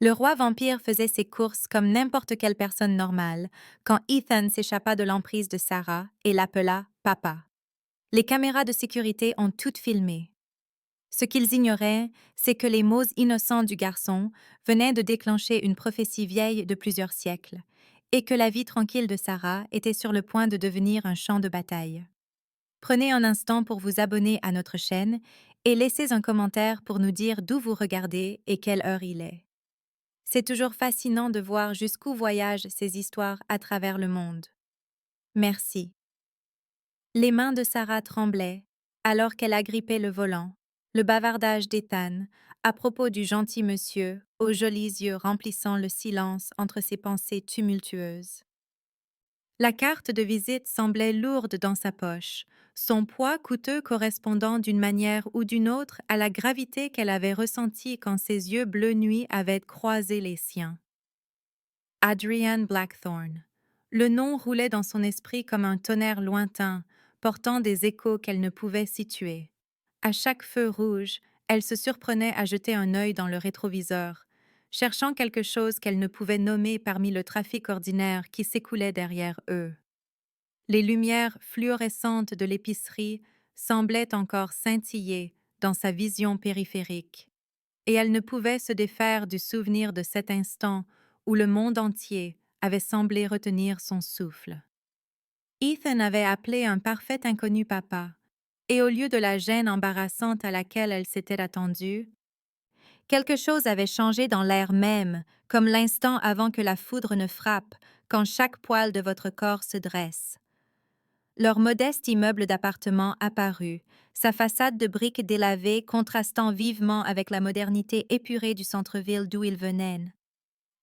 Le roi vampire faisait ses courses comme n'importe quelle personne normale quand Ethan s'échappa de l'emprise de Sarah et l'appela Papa. Les caméras de sécurité ont tout filmé. Ce qu'ils ignoraient, c'est que les mots innocents du garçon venaient de déclencher une prophétie vieille de plusieurs siècles, et que la vie tranquille de Sarah était sur le point de devenir un champ de bataille. Prenez un instant pour vous abonner à notre chaîne et laissez un commentaire pour nous dire d'où vous regardez et quelle heure il est. C'est toujours fascinant de voir jusqu'où voyagent ces histoires à travers le monde. Merci. Les mains de Sarah tremblaient alors qu'elle agrippait le volant. Le bavardage d'Ethan à propos du gentil monsieur, aux jolis yeux remplissant le silence entre ses pensées tumultueuses. La carte de visite semblait lourde dans sa poche, son poids coûteux correspondant d'une manière ou d'une autre à la gravité qu'elle avait ressentie quand ses yeux bleu nuit avaient croisé les siens. Adrian Blackthorne. Le nom roulait dans son esprit comme un tonnerre lointain, portant des échos qu'elle ne pouvait situer. À chaque feu rouge, elle se surprenait à jeter un œil dans le rétroviseur, cherchant quelque chose qu'elle ne pouvait nommer parmi le trafic ordinaire qui s'écoulait derrière eux. Les lumières fluorescentes de l'épicerie semblaient encore scintiller dans sa vision périphérique, et elle ne pouvait se défaire du souvenir de cet instant où le monde entier avait semblé retenir son souffle. Ethan avait appelé un parfait inconnu papa, et au lieu de la gêne embarrassante à laquelle elle s'était attendue, quelque chose avait changé dans l'air même, comme l'instant avant que la foudre ne frappe, quand chaque poil de votre corps se dresse. Leur modeste immeuble d'appartement apparut, sa façade de briques délavées contrastant vivement avec la modernité épurée du centre-ville d'où ils venaient.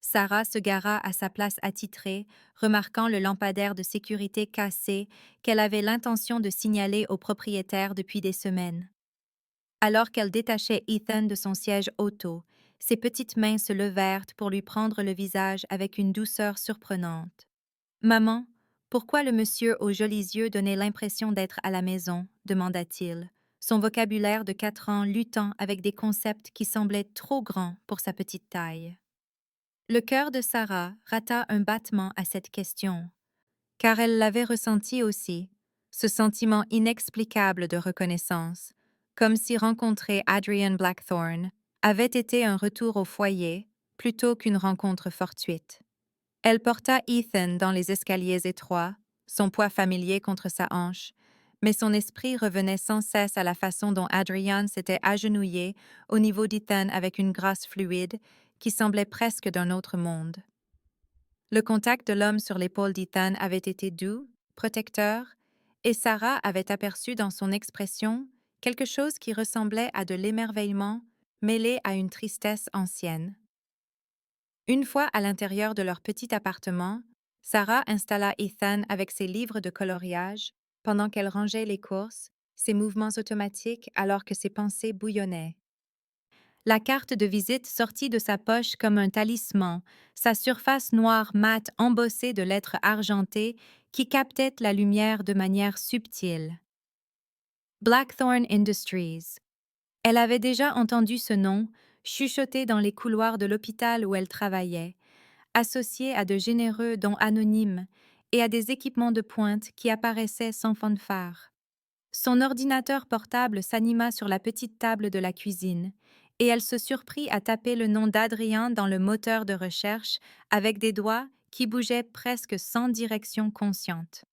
Sarah se gara à sa place attitrée, remarquant le lampadaire de sécurité cassé qu'elle avait l'intention de signaler au propriétaire depuis des semaines. Alors qu'elle détachait Ethan de son siège auto, ses petites mains se levèrent pour lui prendre le visage avec une douceur surprenante. « Maman, pourquoi le monsieur aux jolis yeux donnait l'impression d'être à la maison ?» demanda-t-il, son vocabulaire de 4 ans luttant avec des concepts qui semblaient trop grands pour sa petite taille. Le cœur de Sarah rata un battement à cette question, car elle l'avait ressenti aussi, ce sentiment inexplicable de reconnaissance, comme si rencontrer Adrian Blackthorne avait été un retour au foyer plutôt qu'une rencontre fortuite. Elle porta Ethan dans les escaliers étroits, son poids familier contre sa hanche, mais son esprit revenait sans cesse à la façon dont Adrian s'était agenouillé au niveau d'Ethan avec une grâce fluide qui semblait presque d'un autre monde. Le contact de l'homme sur l'épaule d'Ethan avait été doux, protecteur, et Sarah avait aperçu dans son expression quelque chose qui ressemblait à de l'émerveillement mêlé à une tristesse ancienne. Une fois à l'intérieur de leur petit appartement, Sarah installa Ethan avec ses livres de coloriage pendant qu'elle rangeait les courses, ses mouvements automatiques alors que ses pensées bouillonnaient. La carte de visite sortit de sa poche comme un talisman, sa surface noire mate embossée de lettres argentées qui captaient la lumière de manière subtile. Blackthorne Industries. Elle avait déjà entendu ce nom, chuchoté dans les couloirs de l'hôpital où elle travaillait, associé à de généreux dons anonymes et à des équipements de pointe qui apparaissaient sans fanfare. Son ordinateur portable s'anima sur la petite table de la cuisine, et elle se surprit à taper le nom d'Adrien dans le moteur de recherche avec des doigts qui bougeaient presque sans direction consciente.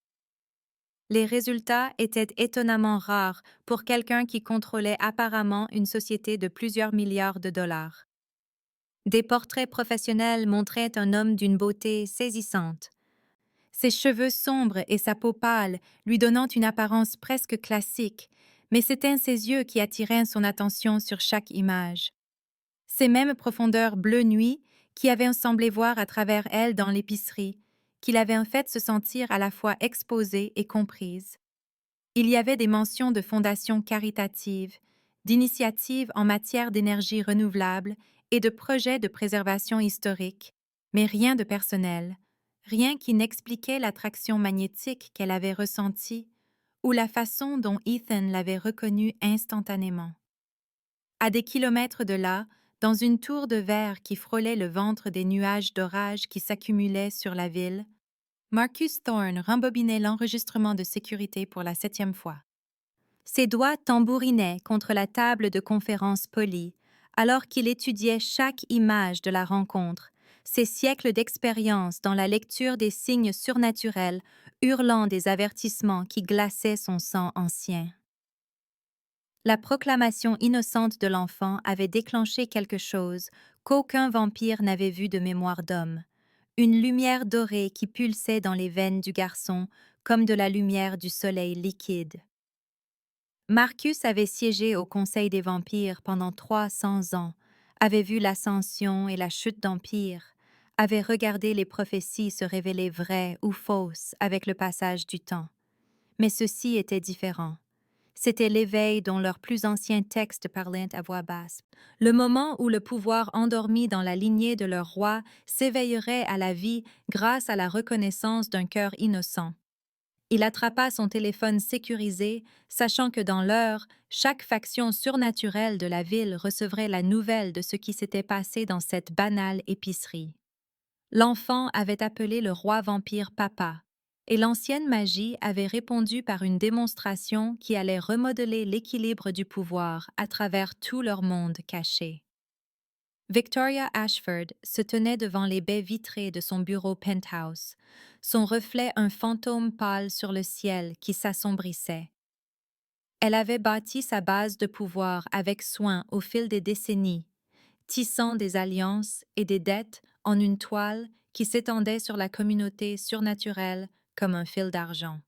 Les résultats étaient étonnamment rares pour quelqu'un qui contrôlait apparemment une société de plusieurs milliards de dollars. Des portraits professionnels montraient un homme d'une beauté saisissante, ses cheveux sombres et sa peau pâle lui donnant une apparence presque classique, mais c'étaient ses yeux qui attiraient son attention sur chaque image. Ces mêmes profondeurs bleu nuit qui avaient semblé voir à travers elle dans l'épicerie, qui l'avaient fait se sentir à la fois exposée et comprise. Il y avait des mentions de fondations caritatives, d'initiatives en matière d'énergie renouvelable et de projets de préservation historique, mais rien de personnel, rien qui n'expliquait l'attraction magnétique qu'elle avait ressentie ou la façon dont Ethan l'avait reconnue instantanément. À des kilomètres de là, Dans une tour de verre qui frôlait le ventre des nuages d'orage qui s'accumulaient sur la ville, Marcus Thorne rembobinait l'enregistrement de sécurité pour la 7e fois. Ses doigts tambourinaient contre la table de conférence polie, alors qu'il étudiait chaque image de la rencontre, ses siècles d'expérience dans la lecture des signes surnaturels, hurlant des avertissements qui glaçaient son sang ancien. La proclamation innocente de l'enfant avait déclenché quelque chose qu'aucun vampire n'avait vu de mémoire d'homme. Une lumière dorée qui pulsait dans les veines du garçon comme de la lumière du soleil liquide. Marcus avait siégé au Conseil des vampires pendant 300 ans, avait vu l'ascension et la chute d'empire, avait regardé les prophéties se révéler vraies ou fausses avec le passage du temps. Mais ceci était différent. C'était l'éveil dont leurs plus anciens textes parlaient à voix basse. Le moment où le pouvoir endormi dans la lignée de leur roi s'éveillerait à la vie grâce à la reconnaissance d'un cœur innocent. Il attrapa son téléphone sécurisé, sachant que dans l'heure, chaque faction surnaturelle de la ville recevrait la nouvelle de ce qui s'était passé dans cette banale épicerie. L'enfant avait appelé le roi vampire Papa, et l'ancienne magie avait répondu par une démonstration qui allait remodeler l'équilibre du pouvoir à travers tout leur monde caché. Victoria Ashford se tenait devant les baies vitrées de son bureau penthouse, son reflet un fantôme pâle sur le ciel qui s'assombrissait. Elle avait bâti sa base de pouvoir avec soin au fil des décennies, tissant des alliances et des dettes en une toile qui s'étendait sur la communauté surnaturelle comme un fil d'argent.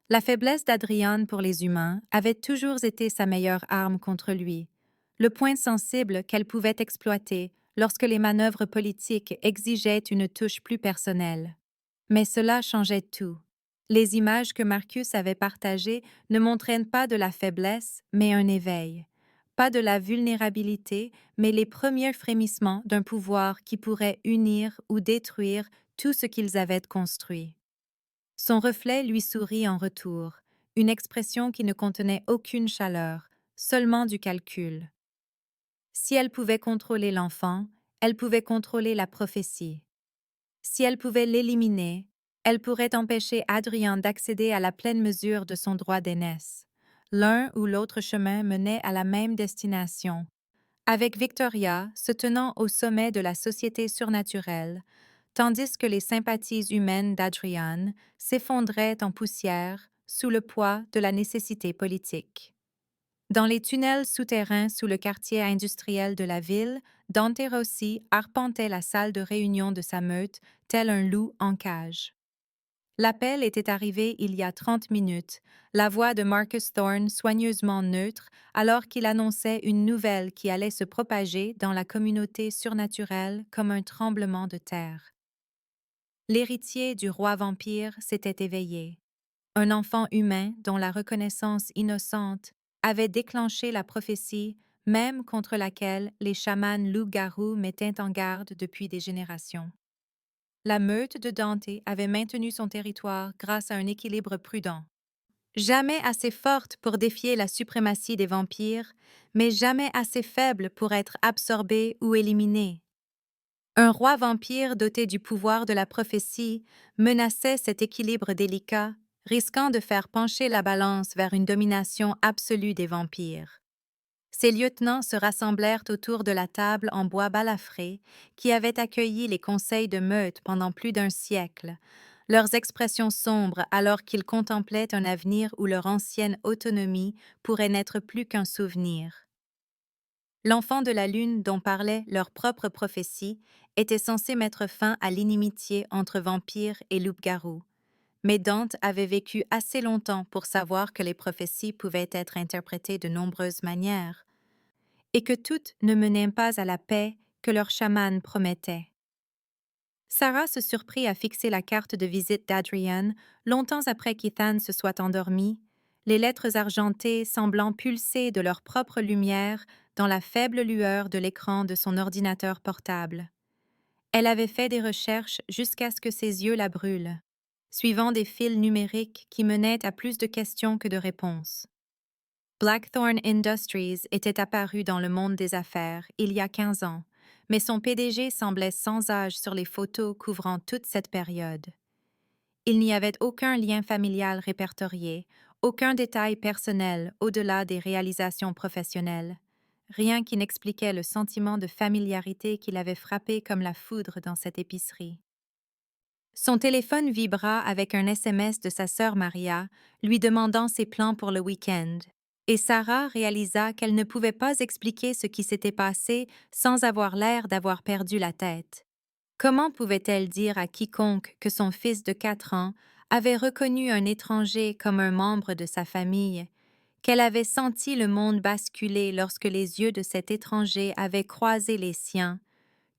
La faiblesse d'Adrian pour les humains avait toujours été sa meilleure arme contre lui, le point sensible qu'elle pouvait exploiter lorsque les manœuvres politiques exigeaient une touche plus personnelle. Mais cela changeait tout. Les images que Marcus avait partagées ne montraient pas de la faiblesse, mais un éveil. Pas de la vulnérabilité, mais les premiers frémissements d'un pouvoir qui pourrait unir ou détruire tout ce qu'ils avaient construit. Son reflet lui sourit en retour, une expression qui ne contenait aucune chaleur, seulement du calcul. Si elle pouvait contrôler l'enfant, elle pouvait contrôler la prophétie. Si elle pouvait l'éliminer, elle pourrait empêcher Adrien d'accéder à la pleine mesure de son droit d'aînesse. L'un ou l'autre chemin menait à la même destination, avec Victoria se tenant au sommet de la société surnaturelle, tandis que les sympathies humaines d'Adrian s'effondraient en poussière sous le poids de la nécessité politique. Dans les tunnels souterrains sous le quartier industriel de la ville, Dante Rossi arpentait la salle de réunion de sa meute tel un loup en cage. L'appel était arrivé il y a 30 minutes, la voix de Marcus Thorne soigneusement neutre, alors qu'il annonçait une nouvelle qui allait se propager dans la communauté surnaturelle comme un tremblement de terre. L'héritier du roi vampire s'était éveillé. Un enfant humain dont la reconnaissance innocente avait déclenché la prophétie même contre laquelle les chamans loups-garous mettaient en garde depuis des générations. La meute de Dante avait maintenu son territoire grâce à un équilibre prudent. Jamais assez forte pour défier la suprématie des vampires, mais jamais assez faible pour être absorbée ou éliminée. Un roi vampire doté du pouvoir de la prophétie menaçait cet équilibre délicat, risquant de faire pencher la balance vers une domination absolue des vampires. Ses lieutenants se rassemblèrent autour de la table en bois balafré qui avait accueilli les conseils de meute pendant plus d'un siècle, leurs expressions sombres alors qu'ils contemplaient un avenir où leur ancienne autonomie pourrait n'être plus qu'un souvenir. L'enfant de la lune dont parlait leur propre prophétie était censé mettre fin à l'inimitié entre vampires et loups-garous. Mais Dante avait vécu assez longtemps pour savoir que les prophéties pouvaient être interprétées de nombreuses manières, et que toutes ne menaient pas à la paix que leur chaman promettait. Sarah se surprit à fixer la carte de visite d'Adrian longtemps après qu'Ethan se soit endormi, les lettres argentées semblant pulser de leur propre lumière dans la faible lueur de l'écran de son ordinateur portable. Elle avait fait des recherches jusqu'à ce que ses yeux la brûlent, suivant des fils numériques qui menaient à plus de questions que de réponses. Blackthorn Industries était apparu dans le monde des affaires il y a 15 ans, mais son PDG semblait sans âge sur les photos couvrant toute cette période. Il n'y avait aucun lien familial répertorié, aucun détail personnel au-delà des réalisations professionnelles, rien qui n'expliquait le sentiment de familiarité qui l'avait frappé comme la foudre dans cette épicerie. Son téléphone vibra avec un SMS de sa sœur Maria, lui demandant ses plans pour le week-end, et Sarah réalisa qu'elle ne pouvait pas expliquer ce qui s'était passé sans avoir l'air d'avoir perdu la tête. Comment pouvait-elle dire à quiconque que son fils de 4 ans avait reconnu un étranger comme un membre de sa famille, qu'elle avait senti le monde basculer lorsque les yeux de cet étranger avaient croisé les siens,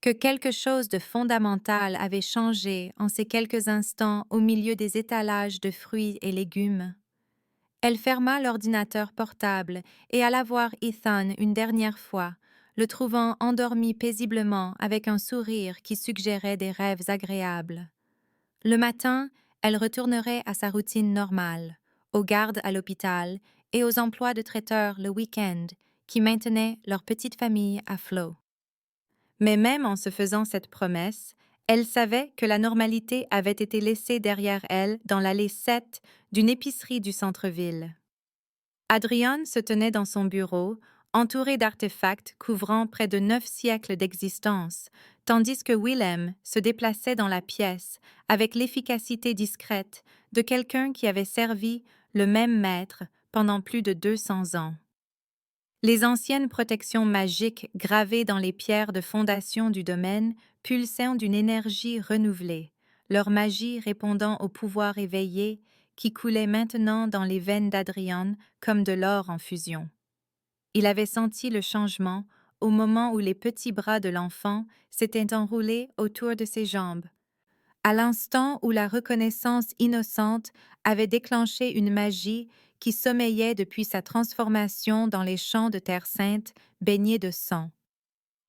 que quelque chose de fondamental avait changé en ces quelques instants au milieu des étalages de fruits et légumes? Elle ferma l'ordinateur portable et alla voir Ethan une dernière fois, le trouvant endormi paisiblement avec un sourire qui suggérait des rêves agréables. Le matin, elle retournerait à sa routine normale, aux gardes à l'hôpital et aux emplois de traiteur le week-end, qui maintenaient leur petite famille à flot. Mais même en se faisant cette promesse, elle savait que la normalité avait été laissée derrière elle dans l'allée 7 d'une épicerie du centre-ville. Adrian se tenait dans son bureau, entouré d'artefacts couvrant près de 9 siècles d'existence, tandis que Willem se déplaçait dans la pièce avec l'efficacité discrète de quelqu'un qui avait servi le même maître pendant plus de 200 ans. Les anciennes protections magiques gravées dans les pierres de fondation du domaine pulsaient d'une énergie renouvelée, leur magie répondant au pouvoir éveillé qui coulait maintenant dans les veines d'Adrian comme de l'or en fusion. Il avait senti le changement au moment où les petits bras de l'enfant s'étaient enroulés autour de ses jambes, à l'instant où la reconnaissance innocente avait déclenché une magie qui sommeillait depuis sa transformation dans les champs de terre sainte baignés de sang.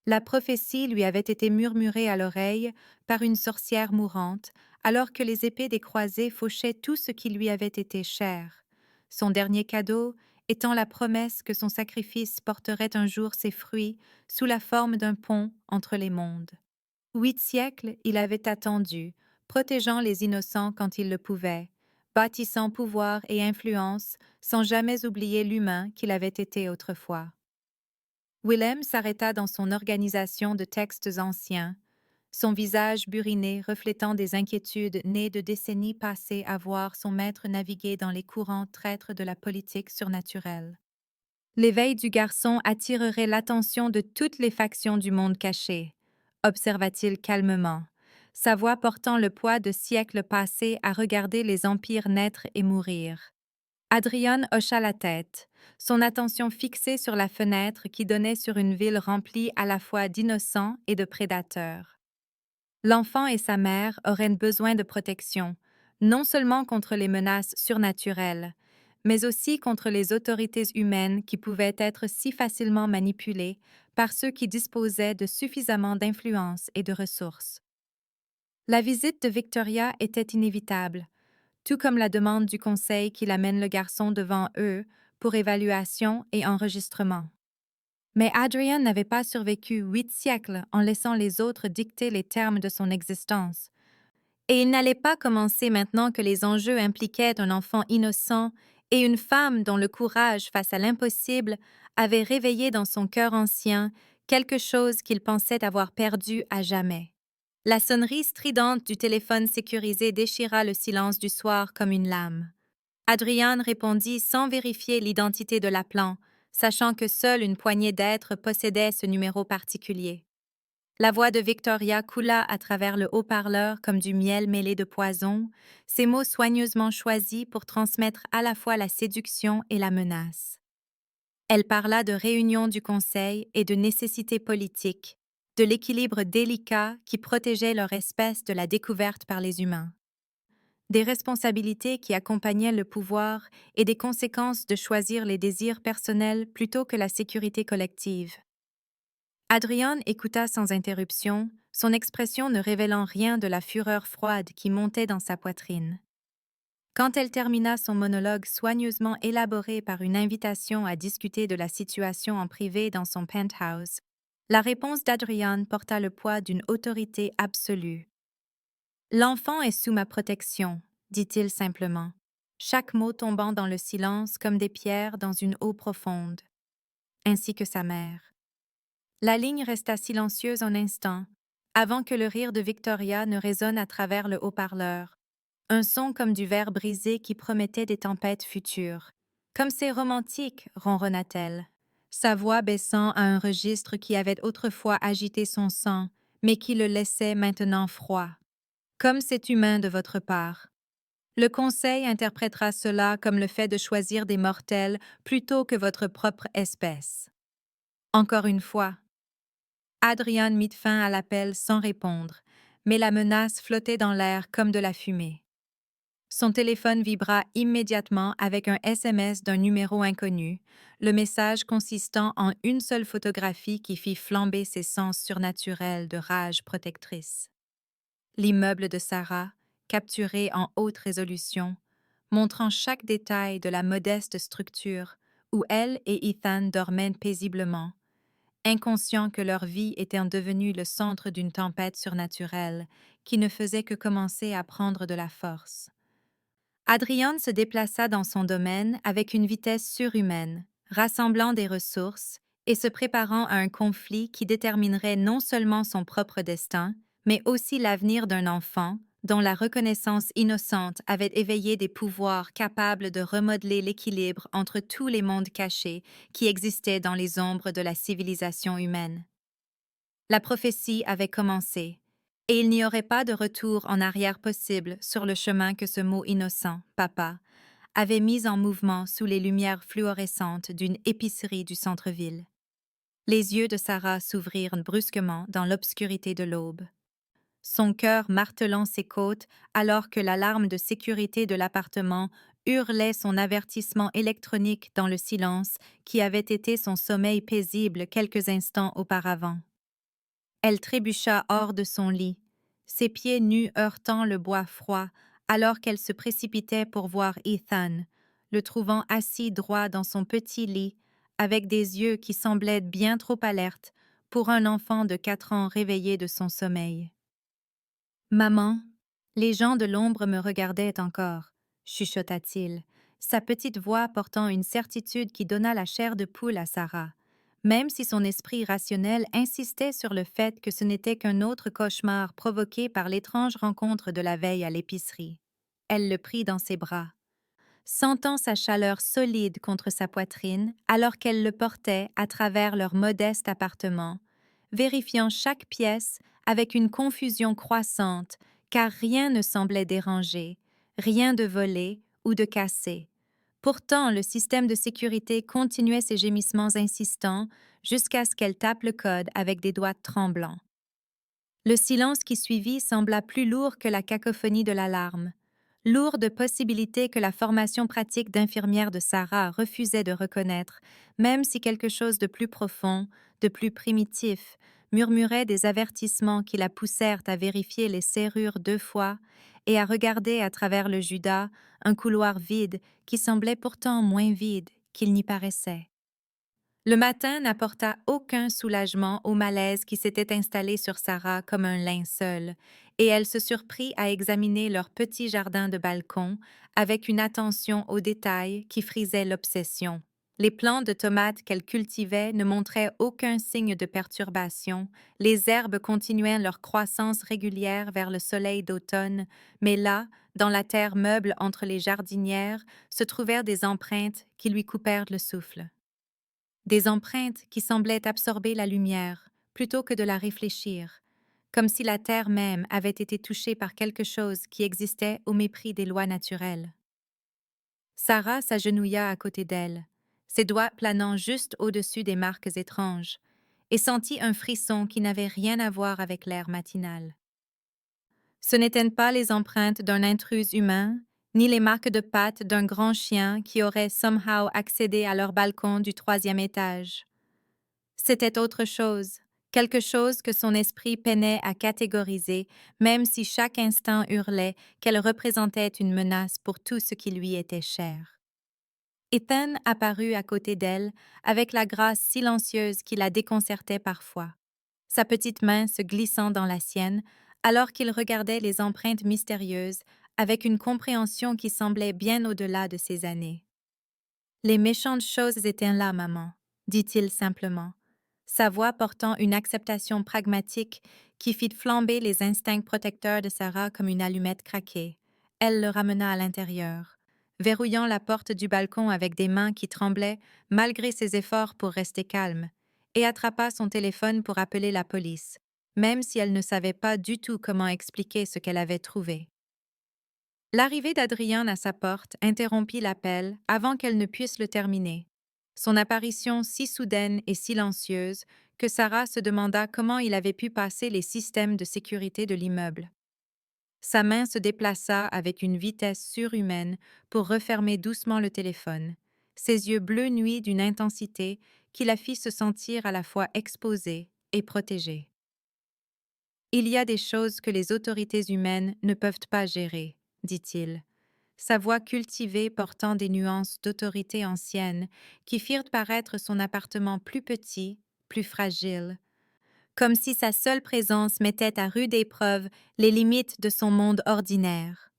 La prophétie lui avait été murmurée à l'oreille par une sorcière mourante, alors que les épées des croisés fauchaient tout ce qui lui avait été cher, son dernier cadeau étant la promesse que son sacrifice porterait un jour ses fruits sous la forme d'un pont entre les mondes. 8 siècles, il avait attendu, protégeant les innocents quand il le pouvait, bâtissant pouvoir et influence sans jamais oublier l'humain qu'il avait été autrefois. Willem s'arrêta dans son organisation de textes anciens, son visage buriné reflétant des inquiétudes nées de décennies passées à voir son maître naviguer dans les courants traîtres de la politique surnaturelle. L'éveil du garçon attirerait l'attention de toutes les factions du monde caché, observa-t-il calmement, sa voix portant le poids de siècles passés à regarder les empires naître et mourir. Adrian hocha la tête, son attention fixée sur la fenêtre qui donnait sur une ville remplie à la fois d'innocents et de prédateurs. L'enfant et sa mère auraient besoin de protection, non seulement contre les menaces surnaturelles, mais aussi contre les autorités humaines qui pouvaient être si facilement manipulées par ceux qui disposaient de suffisamment d'influence et de ressources. La visite de Victoria était inévitable, tout comme la demande du conseil qu'il amène le garçon devant eux pour évaluation et enregistrement. Mais Adrian n'avait pas survécu 8 siècles en laissant les autres dicter les termes de son existence. Et il n'allait pas commencer maintenant que les enjeux impliquaient un enfant innocent et une femme dont le courage face à l'impossible avait réveillé dans son cœur ancien quelque chose qu'il pensait avoir perdu à jamais. La sonnerie stridente du téléphone sécurisé déchira le silence du soir comme une lame. Adrian répondit sans vérifier l'identité de l'appelant, sachant que seule une poignée d'êtres possédait ce numéro particulier. La voix de Victoria coula à travers le haut-parleur comme du miel mêlé de poison, ses mots soigneusement choisis pour transmettre à la fois la séduction et la menace. Elle parla de réunion du Conseil et de nécessité politique, de l'équilibre délicat qui protégeait leur espèce de la découverte par les humains, des responsabilités qui accompagnaient le pouvoir et des conséquences de choisir les désirs personnels plutôt que la sécurité collective. Adrian écouta sans interruption, son expression ne révélant rien de la fureur froide qui montait dans sa poitrine. Quand elle termina son monologue soigneusement élaboré par une invitation à discuter de la situation en privé dans son penthouse, la réponse d'Adrian porta le poids d'une autorité absolue. L'enfant est sous ma protection, dit-il simplement, chaque mot tombant dans le silence comme des pierres dans une eau profonde, ainsi que sa mère. La ligne resta silencieuse un instant, avant que le rire de Victoria ne résonne à travers le haut-parleur, un son comme du verre brisé qui promettait des tempêtes futures. Comme c'est romantique, ronronna-t-elle, sa voix baissant à un registre qui avait autrefois agité son sang, mais qui le laissait maintenant froid. Comme c'est humain de votre part. Le Conseil interprétera cela comme le fait de choisir des mortels plutôt que votre propre espèce. Encore une fois, Adrian mit fin à l'appel sans répondre, mais la menace flottait dans l'air comme de la fumée. Son téléphone vibra immédiatement avec un SMS d'un numéro inconnu, le message consistant en une seule photographie qui fit flamber ses sens surnaturels de rage protectrice. L'immeuble de Sarah, capturé en haute résolution, montrant chaque détail de la modeste structure où elle et Ethan dormaient paisiblement, inconscients que leur vie était devenue le centre d'une tempête surnaturelle qui ne faisait que commencer à prendre de la force. Adrian se déplaça dans son domaine avec une vitesse surhumaine, rassemblant des ressources et se préparant à un conflit qui déterminerait non seulement son propre destin, mais aussi l'avenir d'un enfant dont la reconnaissance innocente avait éveillé des pouvoirs capables de remodeler l'équilibre entre tous les mondes cachés qui existaient dans les ombres de la civilisation humaine. La prophétie avait commencé, et il n'y aurait pas de retour en arrière possible sur le chemin que ce mot innocent, papa, avait mis en mouvement sous les lumières fluorescentes d'une épicerie du centre-ville. Les yeux de Sarah s'ouvrirent brusquement dans l'obscurité de l'aube. Son cœur martelant ses côtes alors que l'alarme de sécurité de l'appartement hurlait son avertissement électronique dans le silence qui avait été son sommeil paisible quelques instants auparavant. Elle trébucha hors de son lit, ses pieds nus heurtant le bois froid, alors qu'elle se précipitait pour voir Ethan, le trouvant assis droit dans son petit lit, avec des yeux qui semblaient bien trop alertes pour un enfant de 4 ans réveillé de son sommeil. « Maman, les gens de l'ombre me regardaient encore, » chuchota-t-il, sa petite voix portant une certitude qui donna la chair de poule à Sarah, même si son esprit rationnel insistait sur le fait que ce n'était qu'un autre cauchemar provoqué par l'étrange rencontre de la veille à l'épicerie. Elle le prit dans ses bras, sentant sa chaleur solide contre sa poitrine alors qu'elle le portait à travers leur modeste appartement, vérifiant chaque pièce avec une confusion croissante, car rien ne semblait déranger, rien de volé ou de cassé. Pourtant, le système de sécurité continuait ses gémissements insistants jusqu'à ce qu'elle tape le code avec des doigts tremblants. Le silence qui suivit sembla plus lourd que la cacophonie de l'alarme, lourd de possibilités que la formation pratique d'infirmière de Sarah refusait de reconnaître, même si quelque chose de plus profond, de plus primitif, murmurait des avertissements qui la poussèrent à vérifier les serrures 2 fois et à regarder à travers le Judas un couloir vide qui semblait pourtant moins vide qu'il n'y paraissait. Le matin n'apporta aucun soulagement au malaise qui s'était installé sur Sarah comme un linceul, et elle se surprit à examiner leur petit jardin de balcon avec une attention aux détails qui frisait l'obsession. Les plants de tomates qu'elle cultivait ne montraient aucun signe de perturbation, les herbes continuaient leur croissance régulière vers le soleil d'automne, mais là, dans la terre meuble entre les jardinières, se trouvèrent des empreintes qui lui coupèrent le souffle. Des empreintes qui semblaient absorber la lumière, plutôt que de la réfléchir, comme si la terre même avait été touchée par quelque chose qui existait au mépris des lois naturelles. Sarah s'agenouilla à côté d'elle, ses doigts planant juste au-dessus des marques étranges, et sentit un frisson qui n'avait rien à voir avec l'air matinal. Ce n'étaient pas les empreintes d'un intrus humain, ni les marques de pattes d'un grand chien qui aurait somehow accédé à leur balcon du 3e étage. C'était autre chose, quelque chose que son esprit peinait à catégoriser, même si chaque instant hurlait qu'elle représentait une menace pour tout ce qui lui était cher. Ethan apparut à côté d'elle, avec la grâce silencieuse qui la déconcertait parfois, sa petite main se glissant dans la sienne, alors qu'il regardait les empreintes mystérieuses avec une compréhension qui semblait bien au-delà de ses années. Les méchantes choses étaient là, maman, dit-il simplement, sa voix portant une acceptation pragmatique qui fit flamber les instincts protecteurs de Sarah comme une allumette craquée. Elle le ramena à l'intérieur, verrouillant la porte du balcon avec des mains qui tremblaient malgré ses efforts pour rester calme, et attrapa son téléphone pour appeler la police, même si elle ne savait pas du tout comment expliquer ce qu'elle avait trouvé. L'arrivée d'Adrian à sa porte interrompit l'appel avant qu'elle ne puisse le terminer. Son apparition si soudaine et silencieuse que Sarah se demanda comment il avait pu passer les systèmes de sécurité de l'immeuble. Sa main se déplaça avec une vitesse surhumaine pour refermer doucement le téléphone, ses yeux bleu nuit d'une intensité qui la fit se sentir à la fois exposée et protégée. Il y a des choses que les autorités humaines ne peuvent pas gérer, dit-il, sa voix cultivée portant des nuances d'autorité ancienne qui firent paraître son appartement plus petit, plus fragile, comme si sa seule présence mettait à rude épreuve les limites de son monde ordinaire.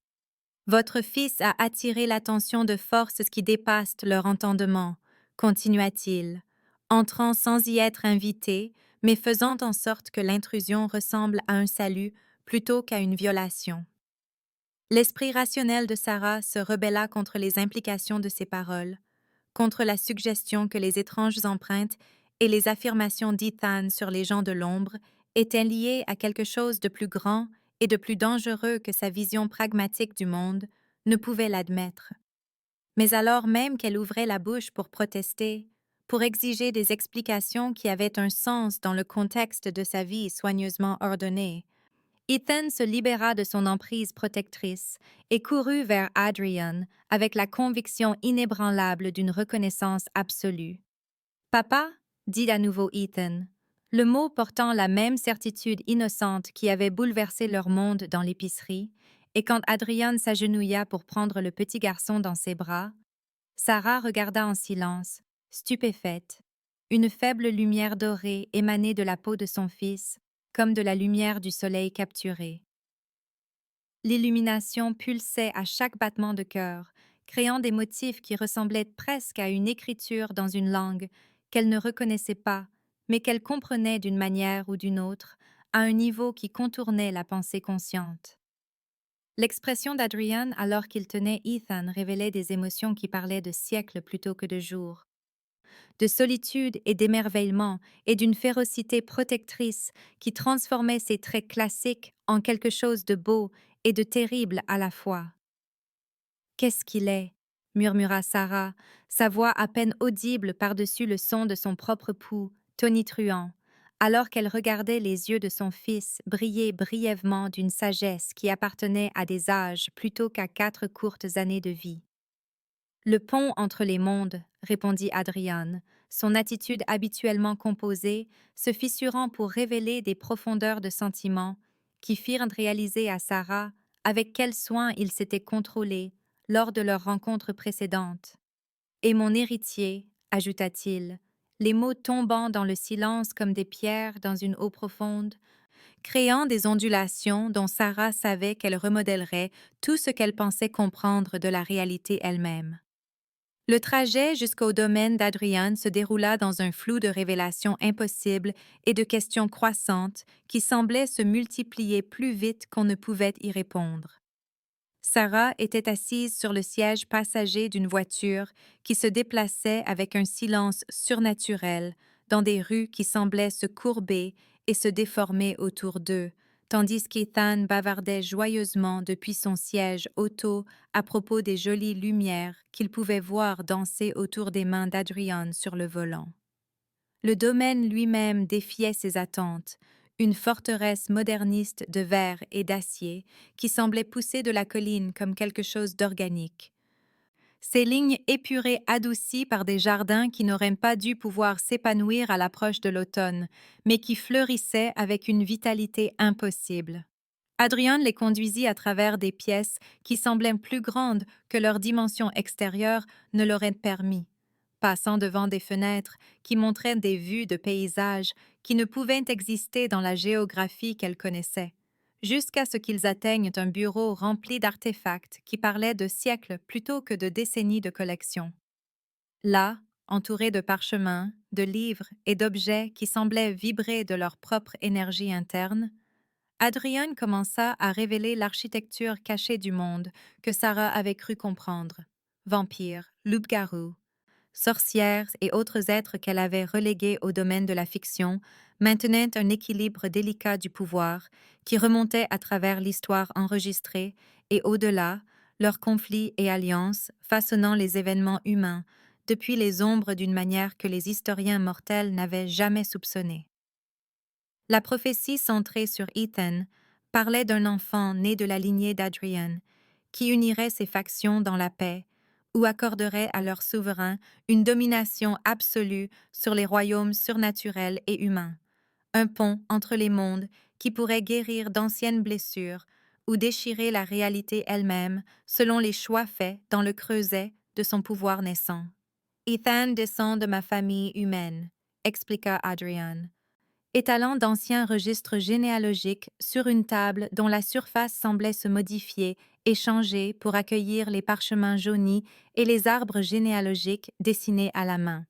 Votre fils a attiré l'attention de forces qui dépassent leur entendement, continua-t-il, entrant sans y être invité, mais faisant en sorte que l'intrusion ressemble à un salut plutôt qu'à une violation. L'esprit rationnel de Sarah se rebella contre les implications de ces paroles, contre la suggestion que les étranges empreintes et les affirmations d'Ethan sur les gens de l'ombre étaient liées à quelque chose de plus grand et de plus dangereux que sa vision pragmatique du monde ne pouvait l'admettre. Mais alors même qu'elle ouvrait la bouche pour protester, pour exiger des explications qui avaient un sens dans le contexte de sa vie soigneusement ordonnée, Ethan se libéra de son emprise protectrice et courut vers Adrian avec la conviction inébranlable d'une reconnaissance absolue. « Papa » dit à nouveau Ethan, le mot portant la même certitude innocente qui avait bouleversé leur monde dans l'épicerie, et quand Adrian s'agenouilla pour prendre le petit garçon dans ses bras, Sarah regarda en silence, stupéfaite. Une faible lumière dorée émanait de la peau de son fils, comme de la lumière du soleil capturé. L'illumination pulsait à chaque battement de cœur, créant des motifs qui ressemblaient presque à une écriture dans une langue qu'elle ne reconnaissait pas, mais qu'elle comprenait d'une manière ou d'une autre, à un niveau qui contournait la pensée consciente. L'expression d'Adrian alors qu'il tenait Ethan révélait des émotions qui parlaient de siècles plutôt que de jours, de solitude et d'émerveillement et d'une férocité protectrice qui transformait ses traits classiques en quelque chose de beau et de terrible à la fois. « Qu'est-ce qu'il est ?» murmura Sarah, sa voix à peine audible par-dessus le son de son propre pouls, tonitruant, alors qu'elle regardait les yeux de son fils briller brièvement d'une sagesse qui appartenait à des âges plutôt qu'à 4 courtes années de vie. « Le pont entre les mondes, » répondit Adrian, son attitude habituellement composée se fissurant pour révéler des profondeurs de sentiments qui firent réaliser à Sarah avec quel soin il s'était contrôlé lors de leur rencontre précédente. « Et mon héritier, » ajouta-t-il, les mots tombant dans le silence comme des pierres dans une eau profonde, créant des ondulations dont Sarah savait qu'elle remodèlerait tout ce qu'elle pensait comprendre de la réalité elle-même. Le trajet jusqu'au domaine d'Adrian se déroula dans un flou de révélations impossibles et de questions croissantes qui semblaient se multiplier plus vite qu'on ne pouvait y répondre. Sarah était assise sur le siège passager d'une voiture qui se déplaçait avec un silence surnaturel dans des rues qui semblaient se courber et se déformer autour d'eux, tandis qu'Ethan bavardait joyeusement depuis son siège auto à propos des jolies lumières qu'il pouvait voir danser autour des mains d'Adrian sur le volant. Le domaine lui-même défiait ses attentes, une forteresse moderniste de verre et d'acier qui semblait pousser de la colline comme quelque chose d'organique. Ces lignes épurées adoucies par des jardins qui n'auraient pas dû pouvoir s'épanouir à l'approche de l'automne, mais qui fleurissaient avec une vitalité impossible. Adrian les conduisit à travers des pièces qui semblaient plus grandes que leur dimension extérieure ne l'auraient permis, passant devant des fenêtres qui montraient des vues de paysages qui ne pouvaient exister dans la géographie qu'elle connaissait, jusqu'à ce qu'ils atteignent un bureau rempli d'artefacts qui parlaient de siècles plutôt que de décennies de collection. Là, entourés de parchemins, de livres et d'objets qui semblaient vibrer de leur propre énergie interne, Adrian commença à révéler l'architecture cachée du monde que Sarah avait cru comprendre. Vampires, loups-garous, sorcières et autres êtres qu'elle avait relégués au domaine de la fiction maintenaient un équilibre délicat du pouvoir qui remontait à travers l'histoire enregistrée et au-delà, leurs conflits et alliances façonnant les événements humains depuis les ombres d'une manière que les historiens mortels n'avaient jamais soupçonnée. La prophétie centrée sur Ethan parlait d'un enfant né de la lignée d'Adrian, qui unirait ses factions dans la paix ou accorderait à leur souverain une domination absolue sur les royaumes surnaturels et humains, un pont entre les mondes qui pourrait guérir d'anciennes blessures ou déchirer la réalité elle-même selon les choix faits dans le creuset de son pouvoir naissant. Ethan descend de ma famille humaine, expliqua Adrian, étalant d'anciens registres généalogiques sur une table dont la surface semblait se modifier et changer pour accueillir les parchemins jaunis et les arbres généalogiques dessinés à la main.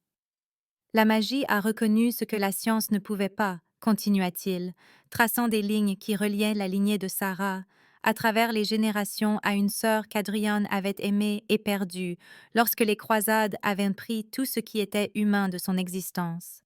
La magie a reconnu ce que la science ne pouvait pas, continua-t-il, traçant des lignes qui reliaient la lignée de Sarah, à travers les générations à une sœur qu'Adrian avait aimée et perdue lorsque les croisades avaient pris tout ce qui était humain de son existence.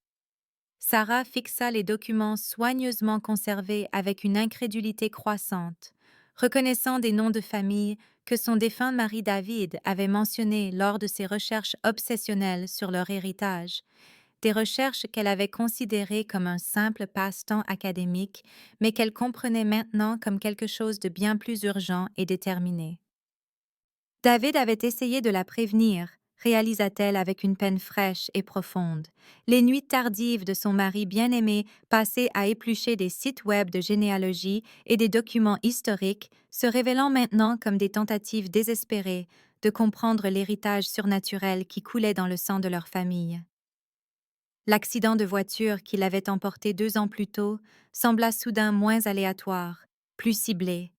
Sarah fixa les documents soigneusement conservés avec une incrédulité croissante, reconnaissant des noms de famille que son défunt mari David avait mentionnés lors de ses recherches obsessionnelles sur leur héritage, des recherches qu'elle avait considérées comme un simple passe-temps académique, mais qu'elle comprenait maintenant comme quelque chose de bien plus urgent et déterminé. David avait essayé de la prévenir, réalisa-t-elle avec une peine fraîche et profonde. Les nuits tardives de son mari bien-aimé passées à éplucher des sites web de généalogie et des documents historiques, se révélant maintenant comme des tentatives désespérées de comprendre l'héritage surnaturel qui coulait dans le sang de leur famille. L'accident de voiture qui l'avait emporté 2 ans plus tôt sembla soudain moins aléatoire, plus ciblé,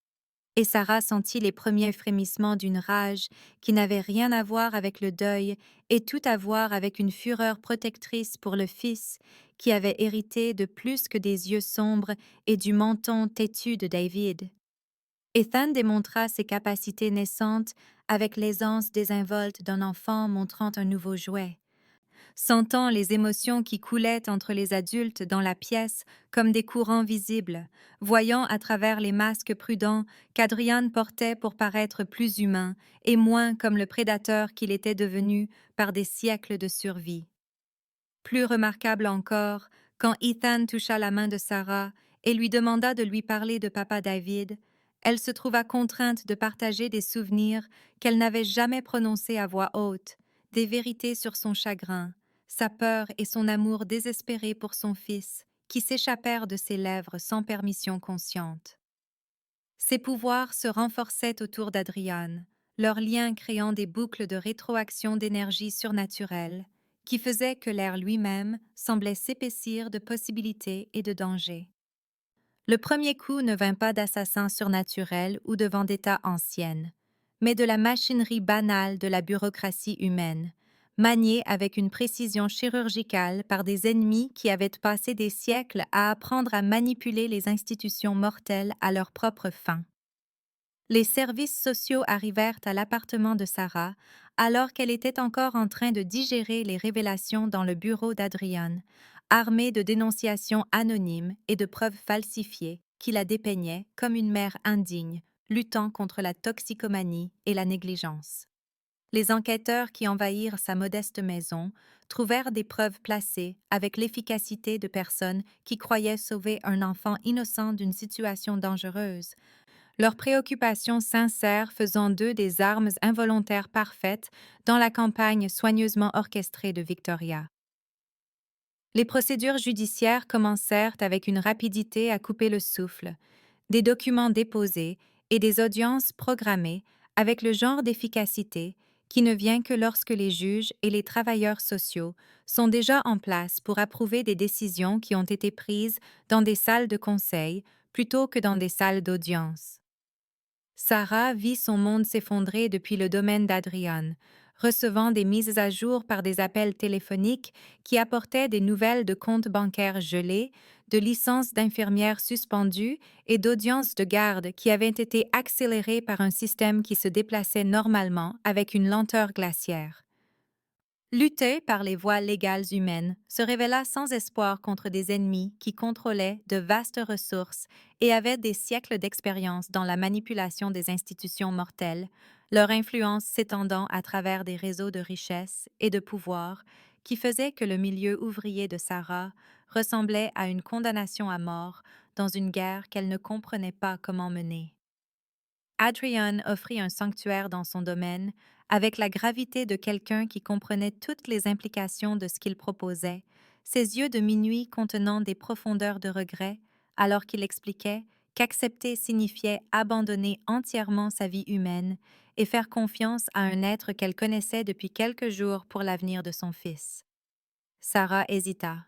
et Sarah sentit les premiers frémissements d'une rage qui n'avait rien à voir avec le deuil et tout à voir avec une fureur protectrice pour le fils qui avait hérité de plus que des yeux sombres et du menton têtu de David. Ethan démontra ses capacités naissantes avec l'aisance désinvolte d'un enfant montrant un nouveau jouet, sentant les émotions qui coulaient entre les adultes dans la pièce comme des courants visibles, voyant à travers les masques prudents qu'Adrian portait pour paraître plus humain et moins comme le prédateur qu'il était devenu par des siècles de survie. Plus remarquable encore, quand Ethan toucha la main de Sarah et lui demanda de lui parler de papa David, elle se trouva contrainte de partager des souvenirs qu'elle n'avait jamais prononcés à voix haute, des vérités sur son chagrin, sa peur et son amour désespéré pour son fils, qui s'échappèrent de ses lèvres sans permission consciente. Ses pouvoirs se renforçaient autour d'Adrian, leur lien créant des boucles de rétroaction d'énergie surnaturelle, qui faisaient que l'air lui-même semblait s'épaissir de possibilités et de dangers. Le premier coup ne vint pas d'assassins surnaturels ou de vendetta ancienne, mais de la machinerie banale de la bureaucratie humaine, maniée avec une précision chirurgicale par des ennemis qui avaient passé des siècles à apprendre à manipuler les institutions mortelles à leurs propres fins. Les services sociaux arrivèrent à l'appartement de Sarah alors qu'elle était encore en train de digérer les révélations dans le bureau d'Adrian, armée de dénonciations anonymes et de preuves falsifiées qui la dépeignaient comme une mère indigne, luttant contre la toxicomanie et la négligence. Les enquêteurs qui envahirent sa modeste maison trouvèrent des preuves placées avec l'efficacité de personnes qui croyaient sauver un enfant innocent d'une situation dangereuse, leurs préoccupations sincères faisant d'eux des armes involontaires parfaites dans la campagne soigneusement orchestrée de Victoria. Les procédures judiciaires commencèrent avec une rapidité à couper le souffle, des documents déposés et des audiences programmées avec le genre d'efficacité qui ne vient que lorsque les juges et les travailleurs sociaux sont déjà en place pour approuver des décisions qui ont été prises dans des salles de conseil plutôt que dans des salles d'audience. Sarah vit son monde s'effondrer depuis le domaine d'Adrian, recevant des mises à jour par des appels téléphoniques qui apportaient des nouvelles de comptes bancaires gelés, de licences d'infirmières suspendues et d'audiences de garde qui avaient été accélérées par un système qui se déplaçait normalement avec une lenteur glaciaire. Lutter par les voies légales humaines se révéla sans espoir contre des ennemis qui contrôlaient de vastes ressources et avaient des siècles d'expérience dans la manipulation des institutions mortelles, leur influence s'étendant à travers des réseaux de richesse et de pouvoir qui faisaient que le milieu ouvrier de Sarah ressemblait à une condamnation à mort dans une guerre qu'elle ne comprenait pas comment mener. Adrian offrit un sanctuaire dans son domaine, avec la gravité de quelqu'un qui comprenait toutes les implications de ce qu'il proposait, ses yeux de minuit contenant des profondeurs de regret, alors qu'il expliquait qu'accepter signifiait abandonner entièrement sa vie humaine et faire confiance à un être qu'elle connaissait depuis quelques jours pour l'avenir de son fils. Sarah hésita.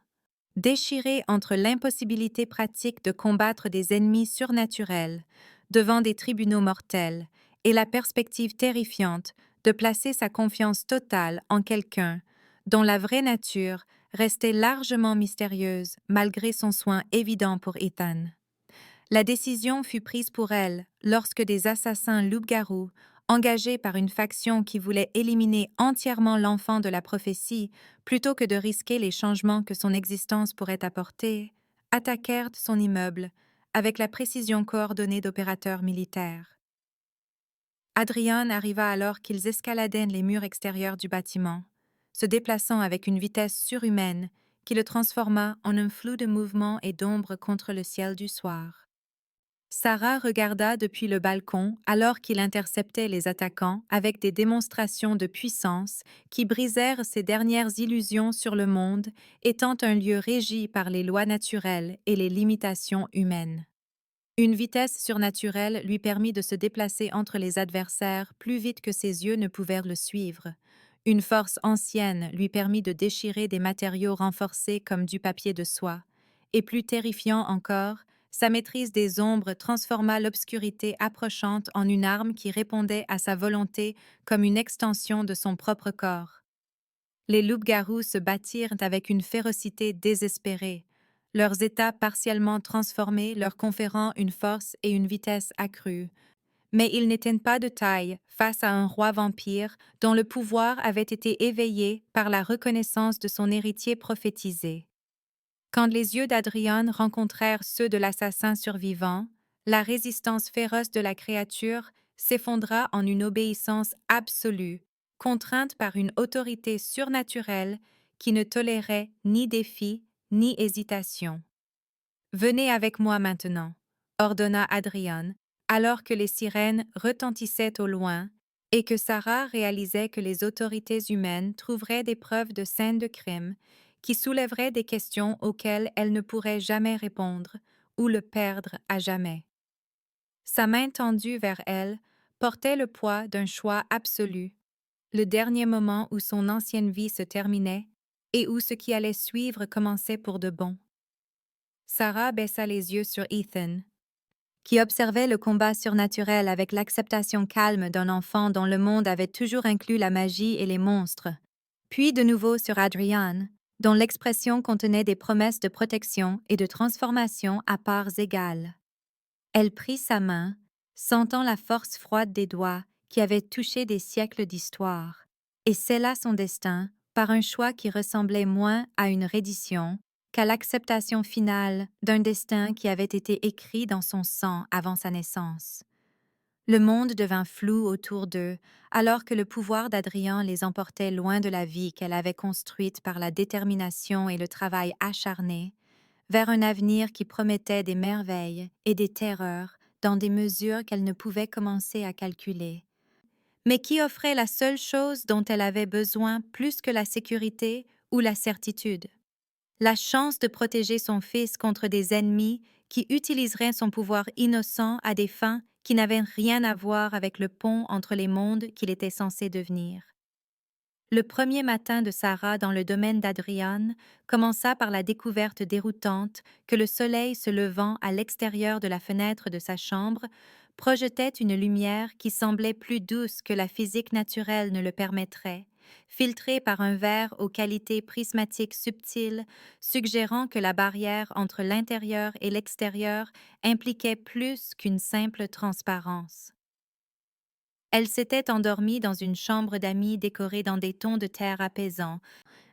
Déchirée entre l'impossibilité pratique de combattre des ennemis surnaturels devant des tribunaux mortels et la perspective terrifiante de placer sa confiance totale en quelqu'un dont la vraie nature restait largement mystérieuse malgré son soin évident pour Ethan. La décision fut prise pour elle lorsque des assassins loups-garous, engagés par une faction qui voulait éliminer entièrement l'enfant de la prophétie plutôt que de risquer les changements que son existence pourrait apporter, attaquèrent son immeuble avec la précision coordonnée d'opérateurs militaires. Adrian arriva alors qu'ils escaladaient les murs extérieurs du bâtiment, se déplaçant avec une vitesse surhumaine qui le transforma en un flou de mouvements et d'ombres contre le ciel du soir. Sarah regarda depuis le balcon alors qu'il interceptait les attaquants avec des démonstrations de puissance qui brisèrent ses dernières illusions sur le monde étant un lieu régi par les lois naturelles et les limitations humaines. Une vitesse surnaturelle lui permit de se déplacer entre les adversaires plus vite que ses yeux ne pouvaient le suivre. Une force ancienne lui permit de déchirer des matériaux renforcés comme du papier de soie. Et plus terrifiant encore, sa maîtrise des ombres transforma l'obscurité approchante en une arme qui répondait à sa volonté comme une extension de son propre corps. Les loups-garous se battirent avec une férocité désespérée, leurs états partiellement transformés leur conférant une force et une vitesse accrues. Mais ils n'étaient pas de taille face à un roi vampire dont le pouvoir avait été éveillé par la reconnaissance de son héritier prophétisé. Quand les yeux d'Adrian rencontrèrent ceux de l'assassin survivant, la résistance féroce de la créature s'effondra en une obéissance absolue, contrainte par une autorité surnaturelle qui ne tolérait ni défi ni hésitation. « Venez avec moi maintenant », ordonna Adrian, alors que les sirènes retentissaient au loin et que Sarah réalisait que les autorités humaines trouveraient des preuves de scènes de crime qui soulèveraient des questions auxquelles elle ne pourrait jamais répondre ou le perdre à jamais. Sa main tendue vers elle portait le poids d'un choix absolu, le dernier moment où son ancienne vie se terminait et où ce qui allait suivre commençait pour de bon. Sarah baissa les yeux sur Ethan, qui observait le combat surnaturel avec l'acceptation calme d'un enfant dont le monde avait toujours inclus la magie et les monstres, puis de nouveau sur Adrian, dont l'expression contenait des promesses de protection et de transformation à parts égales. Elle prit sa main, sentant la force froide des doigts qui avaient touché des siècles d'histoire, et scella son destin par un choix qui ressemblait moins à une reddition qu'à l'acceptation finale d'un destin qui avait été écrit dans son sang avant sa naissance. Le monde devint flou autour d'eux, alors que le pouvoir d'Adrian les emportait loin de la vie qu'elle avait construite par la détermination et le travail acharné, vers un avenir qui promettait des merveilles et des terreurs dans des mesures qu'elle ne pouvait commencer à calculer, mais qui offrait la seule chose dont elle avait besoin plus que la sécurité ou la certitude, la chance de protéger son fils contre des ennemis qui utiliseraient son pouvoir innocent à des fins qui n'avaient rien à voir avec le pont entre les mondes qu'il était censé devenir. Le premier matin de Sarah dans le domaine d'Adrian commença par la découverte déroutante que le soleil se levant à l'extérieur de la fenêtre de sa chambre projetait une lumière qui semblait plus douce que la physique naturelle ne le permettrait, filtrée par un verre aux qualités prismatiques subtiles, suggérant que la barrière entre l'intérieur et l'extérieur impliquait plus qu'une simple transparence. Elle s'était endormie dans une chambre d'amis décorée dans des tons de terre apaisants,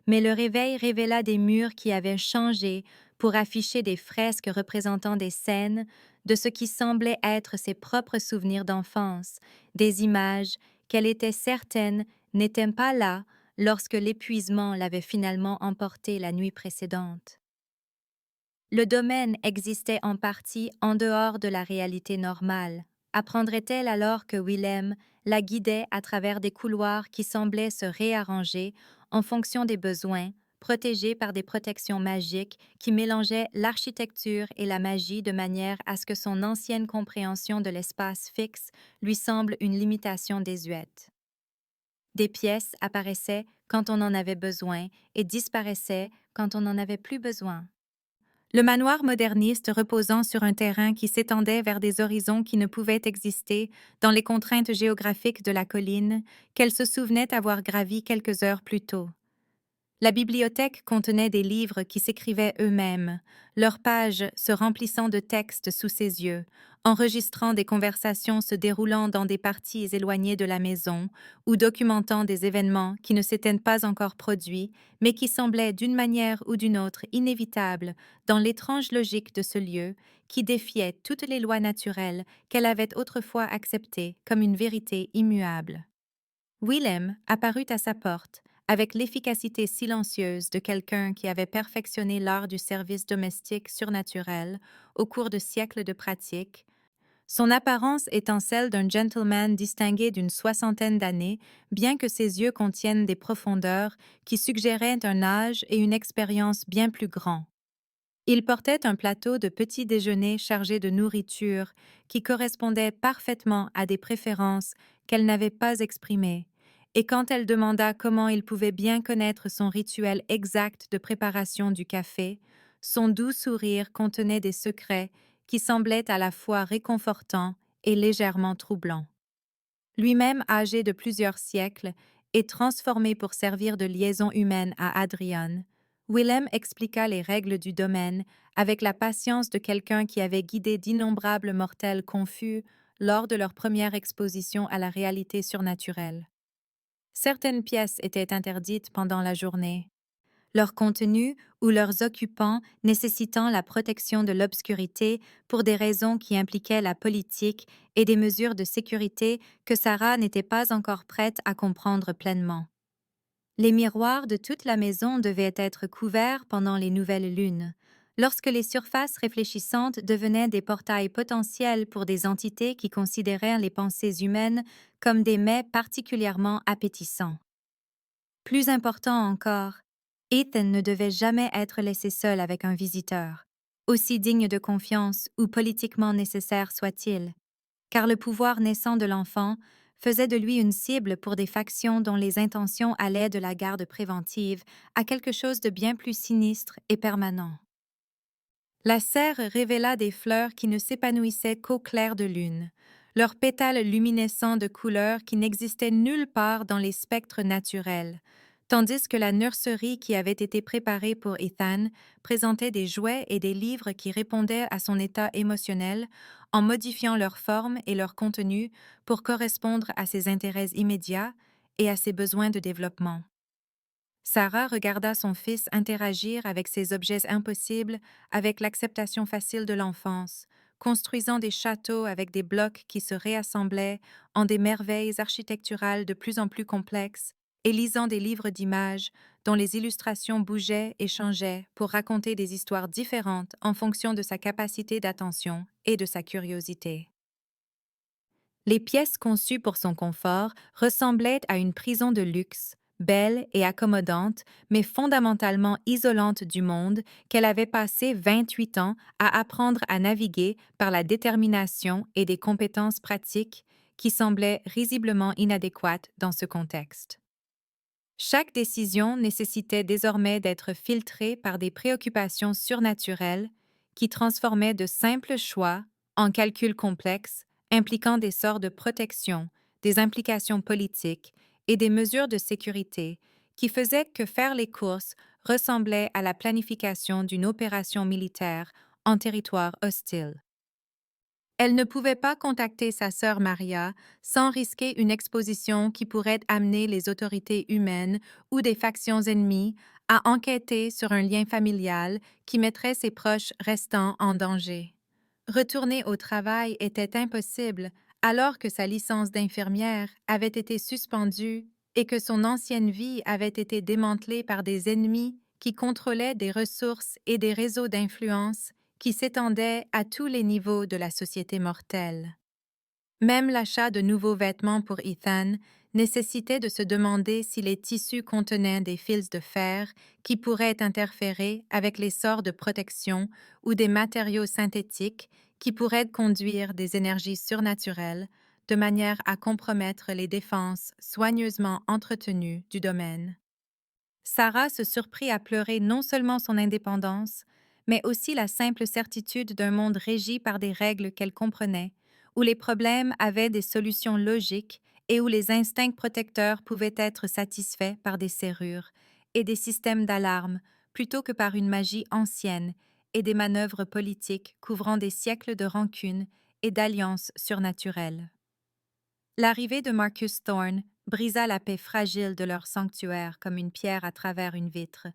mais le réveil révéla des murs qui avaient changé pour afficher des fresques représentant des scènes de ce qui semblait être ses propres souvenirs d'enfance, des images qu'elle était certaine n'étaient pas là lorsque l'épuisement l'avait finalement emporté la nuit précédente. Le domaine existait en partie en dehors de la réalité normale. Apprendrait-elle alors que Willem la guidait à travers des couloirs qui semblaient se réarranger en fonction des besoins, protégés par des protections magiques qui mélangeaient l'architecture et la magie de manière à ce que son ancienne compréhension de l'espace fixe lui semble une limitation désuète. Des pièces apparaissaient quand on en avait besoin et disparaissaient quand on n'en avait plus besoin. Le manoir moderniste reposant sur un terrain qui s'étendait vers des horizons qui ne pouvaient exister dans les contraintes géographiques de la colline qu'elle se souvenait avoir gravi quelques heures plus tôt. La bibliothèque contenait des livres qui s'écrivaient eux-mêmes, leurs pages se remplissant de textes sous ses yeux, enregistrant des conversations se déroulant dans des parties éloignées de la maison ou documentant des événements qui ne s'étaient pas encore produits, mais qui semblaient d'une manière ou d'une autre inévitables dans l'étrange logique de ce lieu qui défiait toutes les lois naturelles qu'elle avait autrefois acceptées comme une vérité immuable. Willem apparut à sa porte, avec l'efficacité silencieuse de quelqu'un qui avait perfectionné l'art du service domestique surnaturel au cours de siècles de pratique, son apparence étant celle d'un gentleman distingué d'une soixantaine d'années, bien que ses yeux contiennent des profondeurs qui suggéraient un âge et une expérience bien plus grands. Il portait un plateau de petit déjeuner chargé de nourriture qui correspondait parfaitement à des préférences qu'elle n'avait pas exprimées, et quand elle demanda comment il pouvait bien connaître son rituel exact de préparation du café, son doux sourire contenait des secrets qui semblaient à la fois réconfortants et légèrement troublants. Lui-même âgé de plusieurs siècles et transformé pour servir de liaison humaine à Adrian, Willem expliqua les règles du domaine avec la patience de quelqu'un qui avait guidé d'innombrables mortels confus lors de leur première exposition à la réalité surnaturelle. Certaines pièces étaient interdites pendant la journée, leur contenu ou leurs occupants nécessitant la protection de l'obscurité pour des raisons qui impliquaient la politique et des mesures de sécurité que Sarah n'était pas encore prête à comprendre pleinement. Les miroirs de toute la maison devaient être couverts pendant les nouvelles lunes, lorsque les surfaces réfléchissantes devenaient des portails potentiels pour des entités qui considéraient les pensées humaines comme des mets particulièrement appétissants. Plus important encore, Ethan ne devait jamais être laissé seul avec un visiteur, aussi digne de confiance ou politiquement nécessaire soit-il, car le pouvoir naissant de l'enfant faisait de lui une cible pour des factions dont les intentions allaient de la garde préventive à quelque chose de bien plus sinistre et permanent. La serre révéla des fleurs qui ne s'épanouissaient qu'au clair de lune, leurs pétales luminescents de couleurs qui n'existaient nulle part dans les spectres naturels, tandis que la nurserie qui avait été préparée pour Ethan présentait des jouets et des livres qui répondaient à son état émotionnel en modifiant leur forme et leur contenu pour correspondre à ses intérêts immédiats et à ses besoins de développement. Sarah regarda son fils interagir avec ces objets impossibles avec l'acceptation facile de l'enfance, construisant des châteaux avec des blocs qui se réassemblaient en des merveilles architecturales de plus en plus complexes, et lisant des livres d'images dont les illustrations bougeaient et changeaient pour raconter des histoires différentes en fonction de sa capacité d'attention et de sa curiosité. Les pièces conçues pour son confort ressemblaient à une prison de luxe, belle et accommodante, mais fondamentalement isolante du monde qu'elle avait passé 28 ans à apprendre à naviguer par la détermination et des compétences pratiques qui semblaient risiblement inadéquates dans ce contexte. Chaque décision nécessitait désormais d'être filtrée par des préoccupations surnaturelles qui transformaient de simples choix en calculs complexes impliquant des sorts de protection, des implications politiques et des mesures de sécurité qui faisaient que faire les courses ressemblait à la planification d'une opération militaire en territoire hostile. Elle ne pouvait pas contacter sa sœur Maria sans risquer une exposition qui pourrait amener les autorités humaines ou des factions ennemies à enquêter sur un lien familial qui mettrait ses proches restants en danger. Retourner au travail était impossible alors que sa licence d'infirmière avait été suspendue et que son ancienne vie avait été démantelée par des ennemis qui contrôlaient des ressources et des réseaux d'influence qui s'étendait à tous les niveaux de la société mortelle. Même l'achat de nouveaux vêtements pour Ethan nécessitait de se demander si les tissus contenaient des fils de fer qui pourraient interférer avec les sorts de protection ou des matériaux synthétiques qui pourraient conduire des énergies surnaturelles de manière à compromettre les défenses soigneusement entretenues du domaine. Sarah se surprit à pleurer non seulement son indépendance, mais aussi la simple certitude d'un monde régi par des règles qu'elle comprenait, où les problèmes avaient des solutions logiques et où les instincts protecteurs pouvaient être satisfaits par des serrures et des systèmes d'alarme plutôt que par une magie ancienne et des manœuvres politiques couvrant des siècles de rancune et d'alliances surnaturelles. L'arrivée de Marcus Thorne brisa la paix fragile de leur sanctuaire comme une pierre à travers une vitre,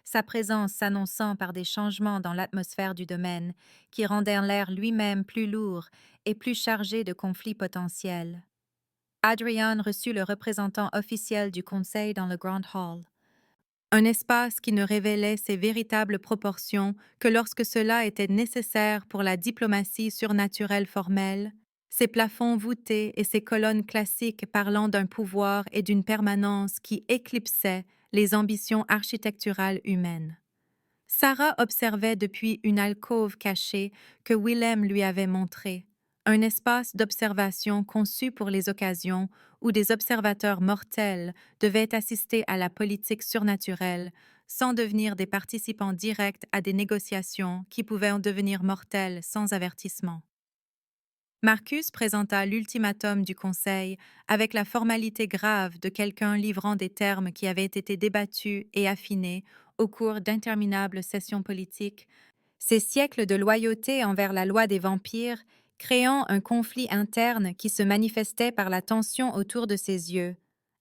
sa présence s'annonçant par des changements dans l'atmosphère du domaine qui rendèrent l'air lui-même plus lourd et plus chargé de conflits potentiels. Adrian reçut le représentant officiel du conseil dans le Grand Hall. Un espace qui ne révélait ses véritables proportions que lorsque cela était nécessaire pour la diplomatie surnaturelle formelle, ses plafonds voûtés et ses colonnes classiques parlant d'un pouvoir et d'une permanence qui éclipsaient les ambitions architecturales humaines. Sarah observait depuis une alcôve cachée que Willem lui avait montrée, un espace d'observation conçu pour les occasions où des observateurs mortels devaient assister à la politique surnaturelle sans devenir des participants directs à des négociations qui pouvaient en devenir mortelles sans avertissement. Marcus présenta l'ultimatum du Conseil avec la formalité grave de quelqu'un livrant des termes qui avaient été débattus et affinés au cours d'interminables sessions politiques, ces siècles de loyauté envers la loi des vampires créant un conflit interne qui se manifestait par la tension autour de ses yeux,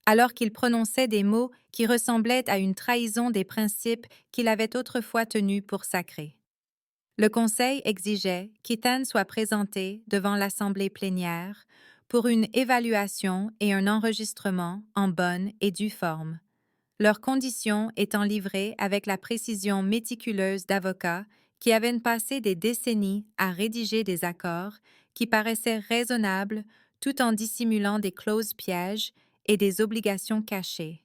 alors qu'il prononçait des mots qui ressemblaient à une trahison des principes qu'il avait autrefois tenus pour sacrés. Le Conseil exigeait qu'Ethan soit présenté devant l'Assemblée plénière pour une évaluation et un enregistrement en bonne et due forme, leurs conditions étant livrées avec la précision méticuleuse d'avocats qui avaient passé des décennies à rédiger des accords qui paraissaient raisonnables tout en dissimulant des clauses pièges et des obligations cachées.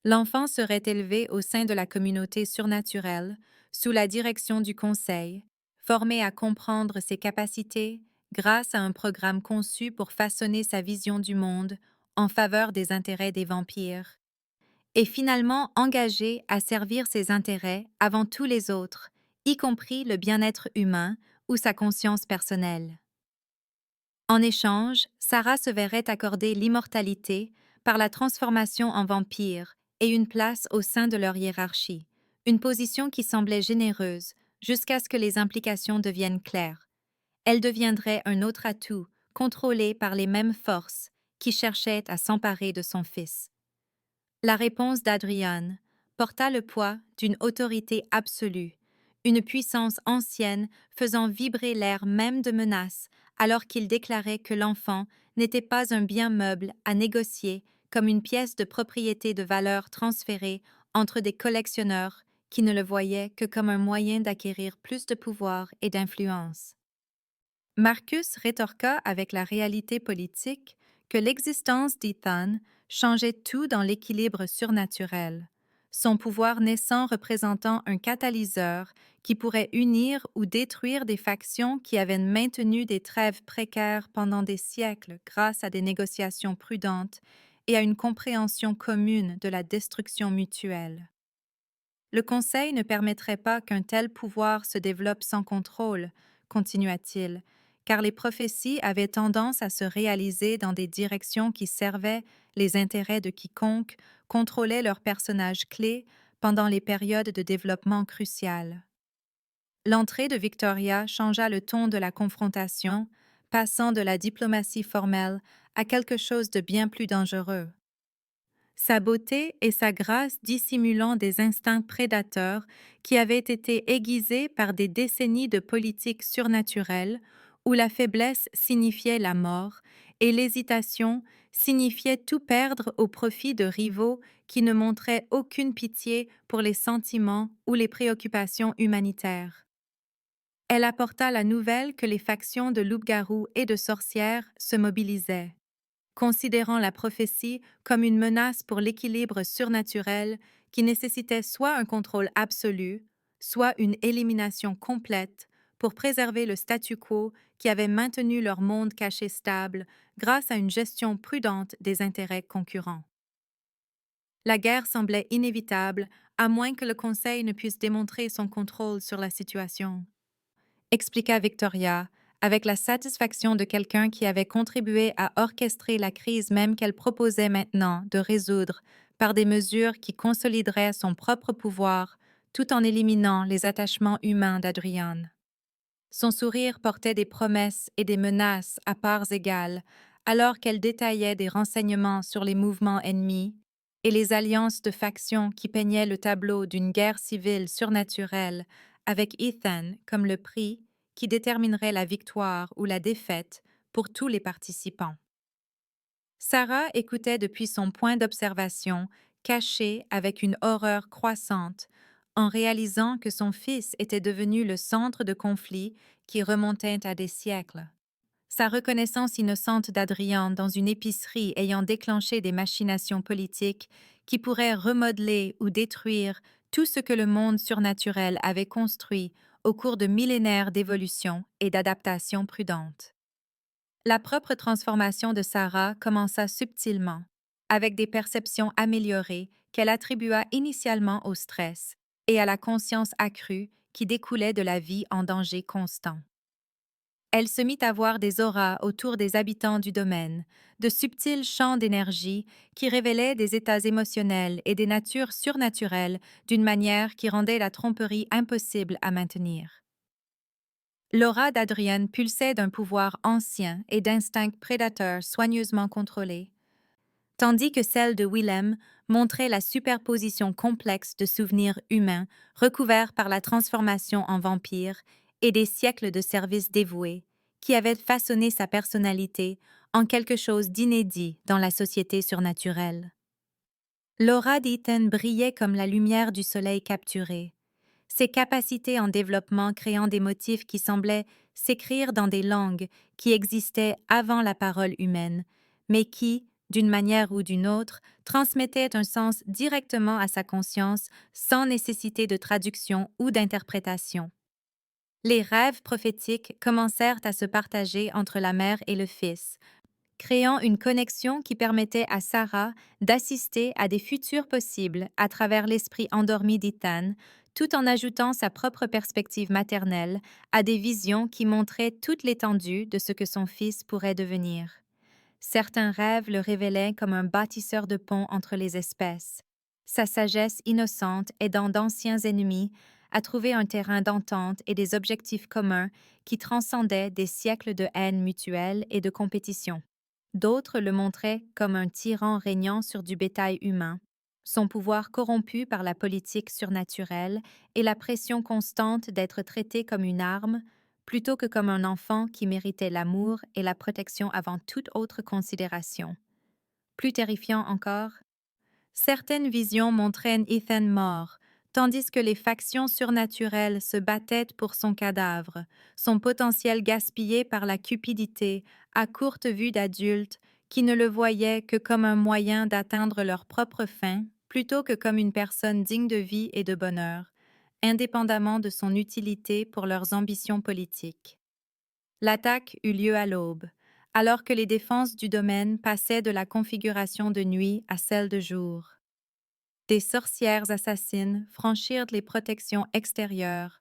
L'enfant serait élevé au sein de la communauté surnaturelle, sous la direction du Conseil, formé à comprendre ses capacités grâce à un programme conçu pour façonner sa vision du monde en faveur des intérêts des vampires, et finalement engagé à servir ses intérêts avant tous les autres, y compris le bien-être humain ou sa conscience personnelle. En échange, Sarah se verrait accorder l'immortalité par la transformation en vampire et une place au sein de leur hiérarchie, une position qui semblait généreuse jusqu'à ce que les implications deviennent claires. Elle deviendrait un autre atout, contrôlé par les mêmes forces qui cherchaient à s'emparer de son fils. La réponse d'Adrian porta le poids d'une autorité absolue, une puissance ancienne faisant vibrer l'air même de menace alors qu'il déclarait que l'enfant n'était pas un bien meuble à négocier comme une pièce de propriété de valeur transférée entre des collectionneurs qui ne le voyaient que comme un moyen d'acquérir plus de pouvoir et d'influence. Marcus rétorqua avec la réalité politique que l'existence d'Ethan changeait tout dans l'équilibre surnaturel, son pouvoir naissant représentant un catalyseur qui pourrait unir ou détruire des factions qui avaient maintenu des trêves précaires pendant des siècles grâce à des négociations prudentes et à une compréhension commune de la destruction mutuelle. Le Conseil ne permettrait pas qu'un tel pouvoir se développe sans contrôle, continua-t-il, car les prophéties avaient tendance à se réaliser dans des directions qui servaient les intérêts de quiconque contrôlait leurs personnages clés pendant les périodes de développement cruciales. L'entrée de Victoria changea le ton de la confrontation, passant de la diplomatie formelle à quelque chose de bien plus dangereux. Sa beauté et sa grâce dissimulant des instincts prédateurs qui avaient été aiguisés par des décennies de politique surnaturelle où la faiblesse signifiait la mort et l'hésitation signifiait tout perdre au profit de rivaux qui ne montraient aucune pitié pour les sentiments ou les préoccupations humanitaires. Elle apporta la nouvelle que les factions de loups-garous et de sorcières se mobilisaient considérant la prophétie comme une menace pour l'équilibre surnaturel qui nécessitait soit un contrôle absolu, soit une élimination complète pour préserver le statu quo qui avait maintenu leur monde caché stable grâce à une gestion prudente des intérêts concurrents. La guerre semblait inévitable à moins que le Conseil ne puisse démontrer son contrôle sur la situation, expliqua Victoria, avec la satisfaction de quelqu'un qui avait contribué à orchestrer la crise même qu'elle proposait maintenant de résoudre par des mesures qui consolideraient son propre pouvoir tout en éliminant les attachements humains d'Adrian. Son sourire portait des promesses et des menaces à parts égales, alors qu'elle détaillait des renseignements sur les mouvements ennemis et les alliances de factions qui peignaient le tableau d'une guerre civile surnaturelle, avec Ethan comme le prix qui déterminerait la victoire ou la défaite pour tous les participants. Sarah écoutait depuis son point d'observation, cachée avec une horreur croissante, en réalisant que son fils était devenu le centre de conflits qui remontaient à des siècles. Sa reconnaissance innocente d'Adrien dans une épicerie ayant déclenché des machinations politiques qui pourraient remodeler ou détruire tout ce que le monde surnaturel avait construit au cours de millénaires d'évolution et d'adaptation prudente. La propre transformation de Sarah commença subtilement, avec des perceptions améliorées qu'elle attribua initialement au stress et à la conscience accrue qui découlait de la vie en danger constant. Elle se mit à voir des auras autour des habitants du domaine, de subtils champs d'énergie qui révélaient des états émotionnels et des natures surnaturelles d'une manière qui rendait la tromperie impossible à maintenir. L'aura d'Adrienne pulsait d'un pouvoir ancien et d'instincts prédateurs soigneusement contrôlés, tandis que celle de Willem montrait la superposition complexe de souvenirs humains recouverts par la transformation en vampire et des siècles de service dévoué qui avaient façonné sa personnalité en quelque chose d'inédit dans la société surnaturelle. L'aura d'Ethan brillait comme la lumière du soleil capturé, ses capacités en développement créant des motifs qui semblaient s'écrire dans des langues qui existaient avant la parole humaine, mais qui, d'une manière ou d'une autre, transmettaient un sens directement à sa conscience sans nécessité de traduction ou d'interprétation. Les rêves prophétiques commencèrent à se partager entre la mère et le fils, créant une connexion qui permettait à Sarah d'assister à des futurs possibles à travers l'esprit endormi d'Ethan, tout en ajoutant sa propre perspective maternelle à des visions qui montraient toute l'étendue de ce que son fils pourrait devenir. Certains rêves le révélaient comme un bâtisseur de ponts entre les espèces, sa sagesse innocente aidant d'anciens ennemis à trouver un terrain d'entente et des objectifs communs qui transcendaient des siècles de haine mutuelle et de compétition. D'autres le montraient comme un tyran régnant sur du bétail humain, son pouvoir corrompu par la politique surnaturelle et la pression constante d'être traité comme une arme plutôt que comme un enfant qui méritait l'amour et la protection avant toute autre considération. Plus terrifiant encore, certaines visions montraient Ethan mort, tandis que les factions surnaturelles se battaient pour son cadavre, son potentiel gaspillé par la cupidité à courte vue d'adultes qui ne le voyaient que comme un moyen d'atteindre leur propre fin plutôt que comme une personne digne de vie et de bonheur, indépendamment de son utilité pour leurs ambitions politiques. L'attaque eut lieu à l'aube, alors que les défenses du domaine passaient de la configuration de nuit à celle de jour. Des sorcières assassines franchirent les protections extérieures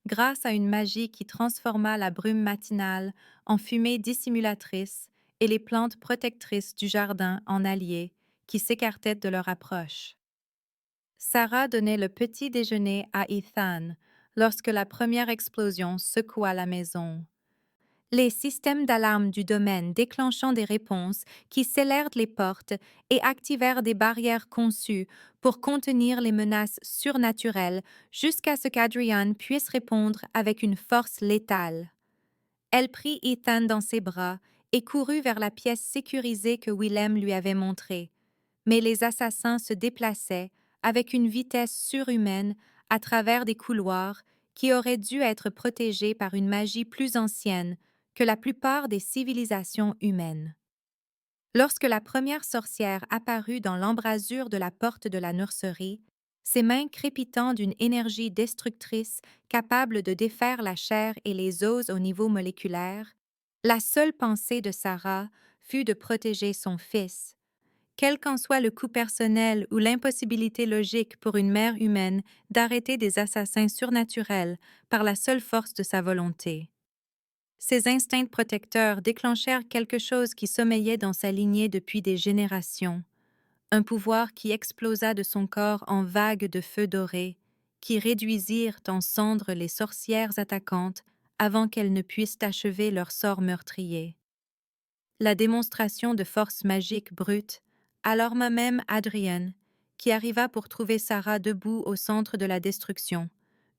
grâce à une magie qui transforma la brume matinale en fumée dissimulatrice et les plantes protectrices du jardin en alliés qui s'écartaient de leur approche. Sarah donnait le petit déjeuner à Ethan lorsque la première explosion secoua la maison. Les systèmes d'alarme du domaine déclenchant des réponses qui scellèrent les portes et activèrent des barrières conçues pour contenir les menaces surnaturelles jusqu'à ce qu'Adrienne puisse répondre avec une force létale. Elle prit Ethan dans ses bras et courut vers la pièce sécurisée que Willem lui avait montrée. Mais les assassins se déplaçaient avec une vitesse surhumaine à travers des couloirs qui auraient dû être protégés par une magie plus ancienne que la plupart des civilisations humaines. Lorsque la première sorcière apparut dans l'embrasure de la porte de la nurserie, ses mains crépitant d'une énergie destructrice capable de défaire la chair et les os au niveau moléculaire, la seule pensée de Sarah fut de protéger son fils. Quel qu'en soit le coût personnel ou l'impossibilité logique pour une mère humaine d'arrêter des assassins surnaturels par la seule force de sa volonté. Ses instincts protecteurs déclenchèrent quelque chose qui sommeillait dans sa lignée depuis des générations, un pouvoir qui explosa de son corps en vagues de feu doré, qui réduisirent en cendres les sorcières attaquantes avant qu'elles ne puissent achever leur sort meurtrier. La démonstration de force magique brute alarma même Adrienne, qui arriva pour trouver Sarah debout au centre de la destruction,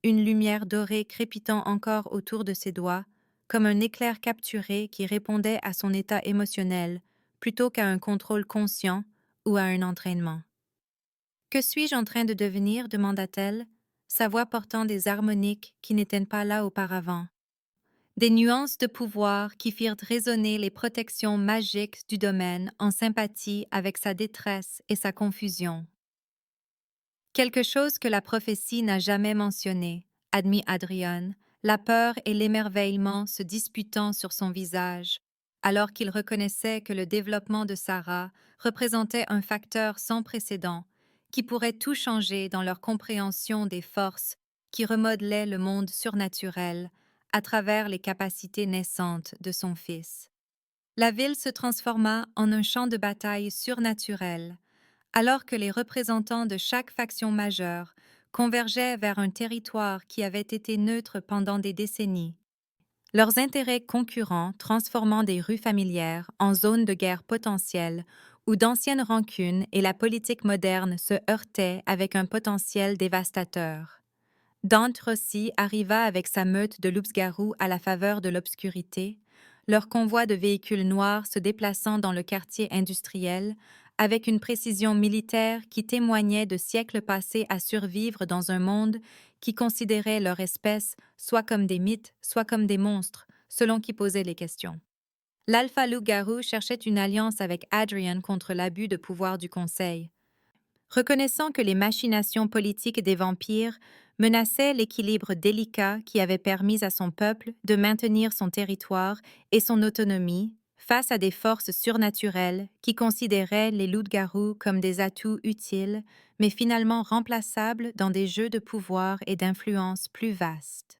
une lumière dorée crépitant encore autour de ses doigts, comme un éclair capturé qui répondait à son état émotionnel, plutôt qu'à un contrôle conscient ou à un entraînement. « Que suis-je en train de devenir » demanda-t-elle, sa voix portant des harmoniques qui n'étaient pas là auparavant. Des nuances de pouvoir qui firent résonner les protections magiques du domaine en sympathie avec sa détresse et sa confusion. Quelque chose que la prophétie n'a jamais mentionné, admit Adrian, la peur et l'émerveillement se disputant sur son visage, alors qu'il reconnaissait que le développement de Sarah représentait un facteur sans précédent qui pourrait tout changer dans leur compréhension des forces qui remodelaient le monde surnaturel à travers les capacités naissantes de son fils. La ville se transforma en un champ de bataille surnaturel, alors que les représentants de chaque faction majeure convergeaient vers un territoire qui avait été neutre pendant des décennies. Leurs intérêts concurrents transformant des rues familières en zones de guerre potentielle où d'anciennes rancunes et la politique moderne se heurtaient avec un potentiel dévastateur. Dante Rossi arriva avec sa meute de loups-garous à la faveur de l'obscurité, leur convoi de véhicules noirs se déplaçant dans le quartier industriel, avec une précision militaire qui témoignait de siècles passés à survivre dans un monde qui considérait leur espèce soit comme des mythes, soit comme des monstres, selon qui posait les questions. L'alpha loup-garou cherchait une alliance avec Adrian contre l'abus de pouvoir du Conseil. Reconnaissant que les machinations politiques des vampires menaçaient l'équilibre délicat qui avait permis à son peuple de maintenir son territoire et son autonomie face à des forces surnaturelles qui considéraient les loups-garous comme des atouts utiles, mais finalement remplaçables dans des jeux de pouvoir et d'influence plus vastes.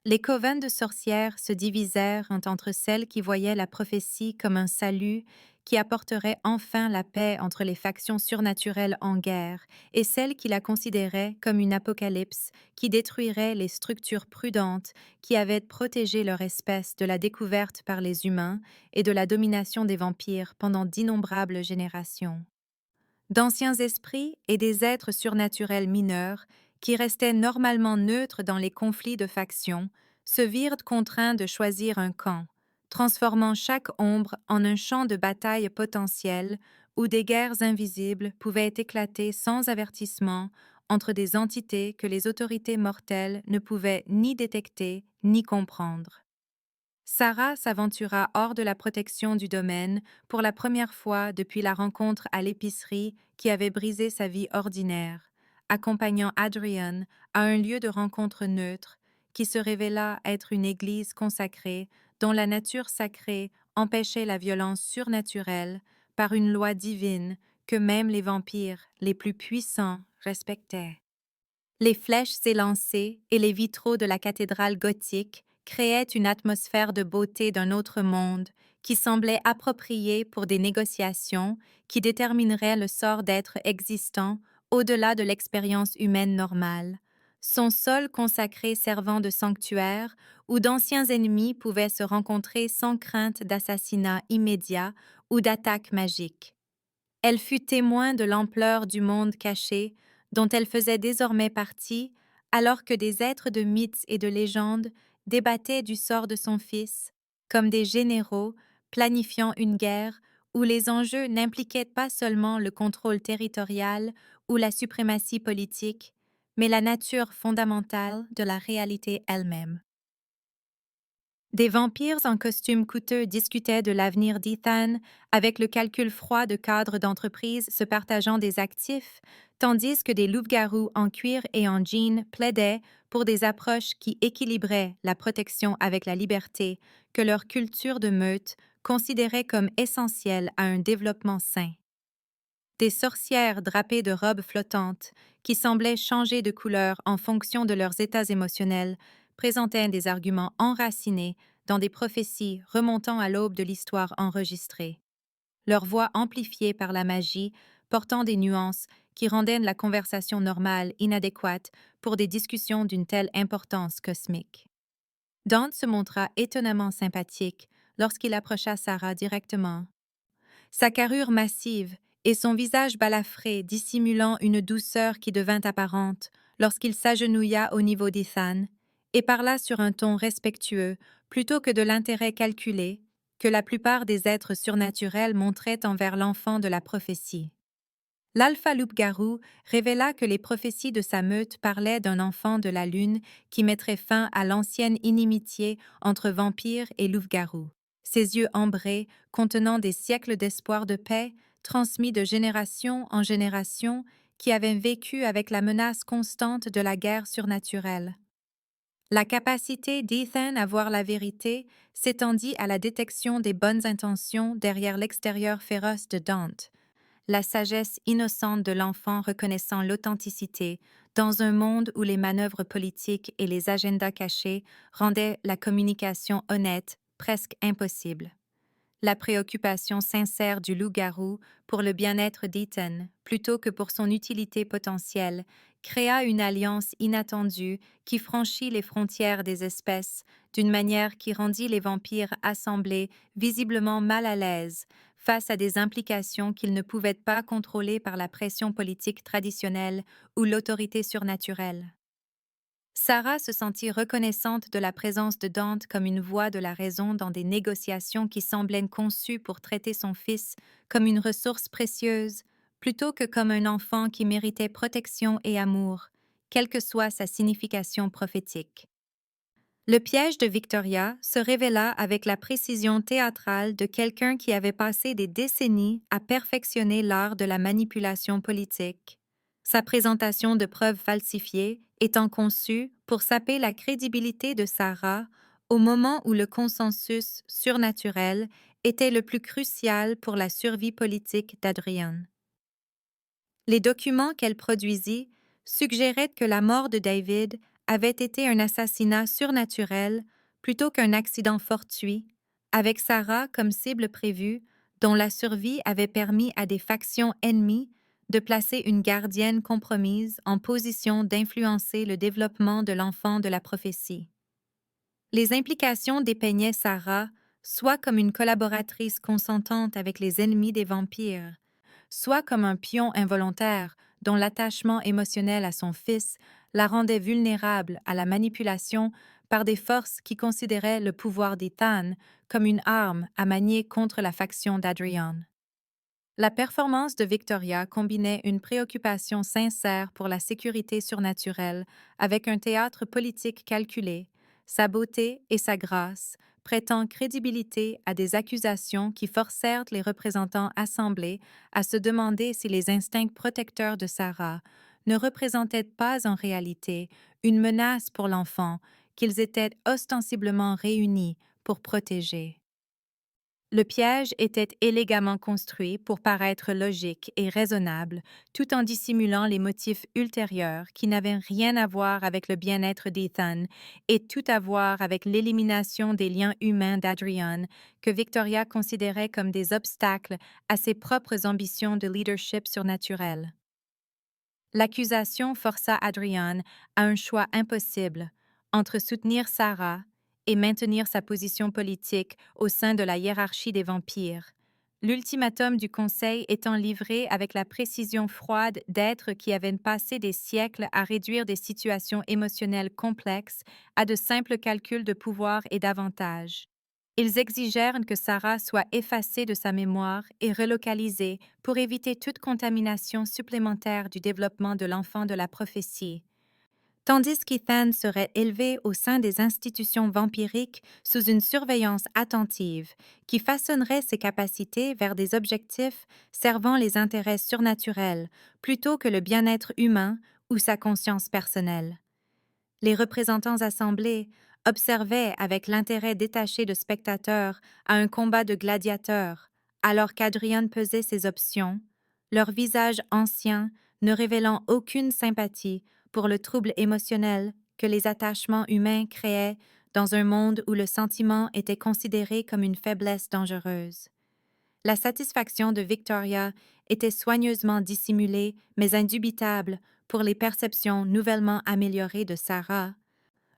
Les covens de sorcières se divisèrent entre celles qui voyaient la prophétie comme un salut qui apporterait enfin la paix entre les factions surnaturelles en guerre et celles qui la considéraient comme une apocalypse qui détruirait les structures prudentes qui avaient protégé leur espèce de la découverte par les humains et de la domination des vampires pendant d'innombrables générations. D'anciens esprits et des êtres surnaturels mineurs qui restaient normalement neutres dans les conflits de factions, se virent contraints de choisir un camp, transformant chaque ombre en un champ de bataille potentiel où des guerres invisibles pouvaient éclater sans avertissement entre des entités que les autorités mortelles ne pouvaient ni détecter ni comprendre. Sarah s'aventura hors de la protection du domaine pour la première fois depuis la rencontre à l'épicerie qui avait brisé sa vie ordinaire, accompagnant Adrian à un lieu de rencontre neutre qui se révéla être une église consacrée dont la nature sacrée empêchait la violence surnaturelle par une loi divine que même les vampires les plus puissants respectaient. Les flèches s'élançaient et les vitraux de la cathédrale gothique créaient une atmosphère de beauté d'un autre monde qui semblait appropriée pour des négociations qui détermineraient le sort d'êtres existants au-delà de l'expérience humaine normale. Son sol consacré servant de sanctuaire où d'anciens ennemis pouvaient se rencontrer sans crainte d'assassinat immédiat ou d'attaque magique. Elle fut témoin de l'ampleur du monde caché dont elle faisait désormais partie, alors que des êtres de mythes et de légendes débattaient du sort de son fils, comme des généraux planifiant une guerre où les enjeux n'impliquaient pas seulement le contrôle territorial ou la suprématie politique, mais la nature fondamentale de la réalité elle-même. Des vampires en costume coûteux discutaient de l'avenir d'Ethan avec le calcul froid de cadres d'entreprise se partageant des actifs, tandis que des loups-garous en cuir et en jean plaidaient pour des approches qui équilibraient la protection avec la liberté que leur culture de meute considérait comme essentielle à un développement sain. Des sorcières drapées de robes flottantes, qui semblaient changer de couleur en fonction de leurs états émotionnels, présentaient des arguments enracinés dans des prophéties remontant à l'aube de l'histoire enregistrée. Leur voix amplifiée par la magie, portant des nuances qui rendaient la conversation normale inadéquate pour des discussions d'une telle importance cosmique. Dante se montra étonnamment sympathique lorsqu'il approcha Sarah directement. Sa carrure massive et son visage balafré dissimulant une douceur qui devint apparente lorsqu'il s'agenouilla au niveau d'Ethan et parla sur un ton respectueux plutôt que de l'intérêt calculé que la plupart des êtres surnaturels montraient envers l'enfant de la prophétie. L'alpha loup-garou révéla que les prophéties de sa meute parlaient d'un enfant de la lune qui mettrait fin à l'ancienne inimitié entre vampires et loup-garou. Ses yeux ambrés, contenant des siècles d'espoir de paix, transmis de génération en génération, qui avaient vécu avec la menace constante de la guerre surnaturelle. La capacité d'Ethan à voir la vérité s'étendit à la détection des bonnes intentions derrière l'extérieur féroce de Dante, la sagesse innocente de l'enfant reconnaissant l'authenticité dans un monde où les manœuvres politiques et les agendas cachés rendaient la communication honnête presque impossible. La préoccupation sincère du loup-garou pour le bien-être d'Ethan, plutôt que pour son utilité potentielle, créa une alliance inattendue qui franchit les frontières des espèces d'une manière qui rendit les vampires assemblés visiblement mal à l'aise face à des implications qu'ils ne pouvaient pas contrôler par la pression politique traditionnelle ou l'autorité surnaturelle. Sarah se sentit reconnaissante de la présence de Dante comme une voix de la raison dans des négociations qui semblaient conçues pour traiter son fils comme une ressource précieuse, plutôt que comme un enfant qui méritait protection et amour, quelle que soit sa signification prophétique. Le piège de Victoria se révéla avec la précision théâtrale de quelqu'un qui avait passé des décennies à perfectionner l'art de la manipulation politique. Sa présentation de preuves falsifiées étant conçue pour saper la crédibilité de Sarah au moment où le consensus surnaturel était le plus crucial pour la survie politique d'Adrian. Les documents qu'elle produisit suggéraient que la mort de David avait été un assassinat surnaturel plutôt qu'un accident fortuit, avec Sarah comme cible prévue, dont la survie avait permis à des factions ennemies de placer une gardienne compromise en position d'influencer le développement de l'enfant de la prophétie. Les implications dépeignaient Sarah soit comme une collaboratrice consentante avec les ennemis des vampires, soit comme un pion involontaire dont l'attachement émotionnel à son fils la rendait vulnérable à la manipulation par des forces qui considéraient le pouvoir d'Ethan comme une arme à manier contre la faction d'Adrian. La performance de Victoria combinait une préoccupation sincère pour la sécurité surnaturelle avec un théâtre politique calculé, sa beauté et sa grâce prêtant crédibilité à des accusations qui forcèrent les représentants assemblés à se demander si les instincts protecteurs de Sarah ne représentaient pas en réalité une menace pour l'enfant qu'ils étaient ostensiblement réunis pour protéger. Le piège était élégamment construit pour paraître logique et raisonnable, tout en dissimulant les motifs ultérieurs qui n'avaient rien à voir avec le bien-être d'Ethan et tout à voir avec l'élimination des liens humains d'Adrian, que Victoria considérait comme des obstacles à ses propres ambitions de leadership surnaturel. L'accusation força Adrian à un choix impossible entre soutenir Sarah et maintenir sa position politique au sein de la hiérarchie des vampires, l'ultimatum du Conseil étant livré avec la précision froide d'êtres qui avaient passé des siècles à réduire des situations émotionnelles complexes à de simples calculs de pouvoir et d'avantages. Ils exigèrent que Sarah soit effacée de sa mémoire et relocalisée pour éviter toute contamination supplémentaire du développement de l'enfant de la prophétie, tandis qu'Ethan serait élevé au sein des institutions vampiriques sous une surveillance attentive qui façonnerait ses capacités vers des objectifs servant les intérêts surnaturels plutôt que le bien-être humain ou sa conscience personnelle. Les représentants assemblés observaient avec l'intérêt détaché de spectateurs à un combat de gladiateurs, alors qu'Adrian pesait ses options, leur visage ancien ne révélant aucune sympathie pour le trouble émotionnel que les attachements humains créaient dans un monde où le sentiment était considéré comme une faiblesse dangereuse. La satisfaction de Victoria était soigneusement dissimulée mais indubitable pour les perceptions nouvellement améliorées de Sarah.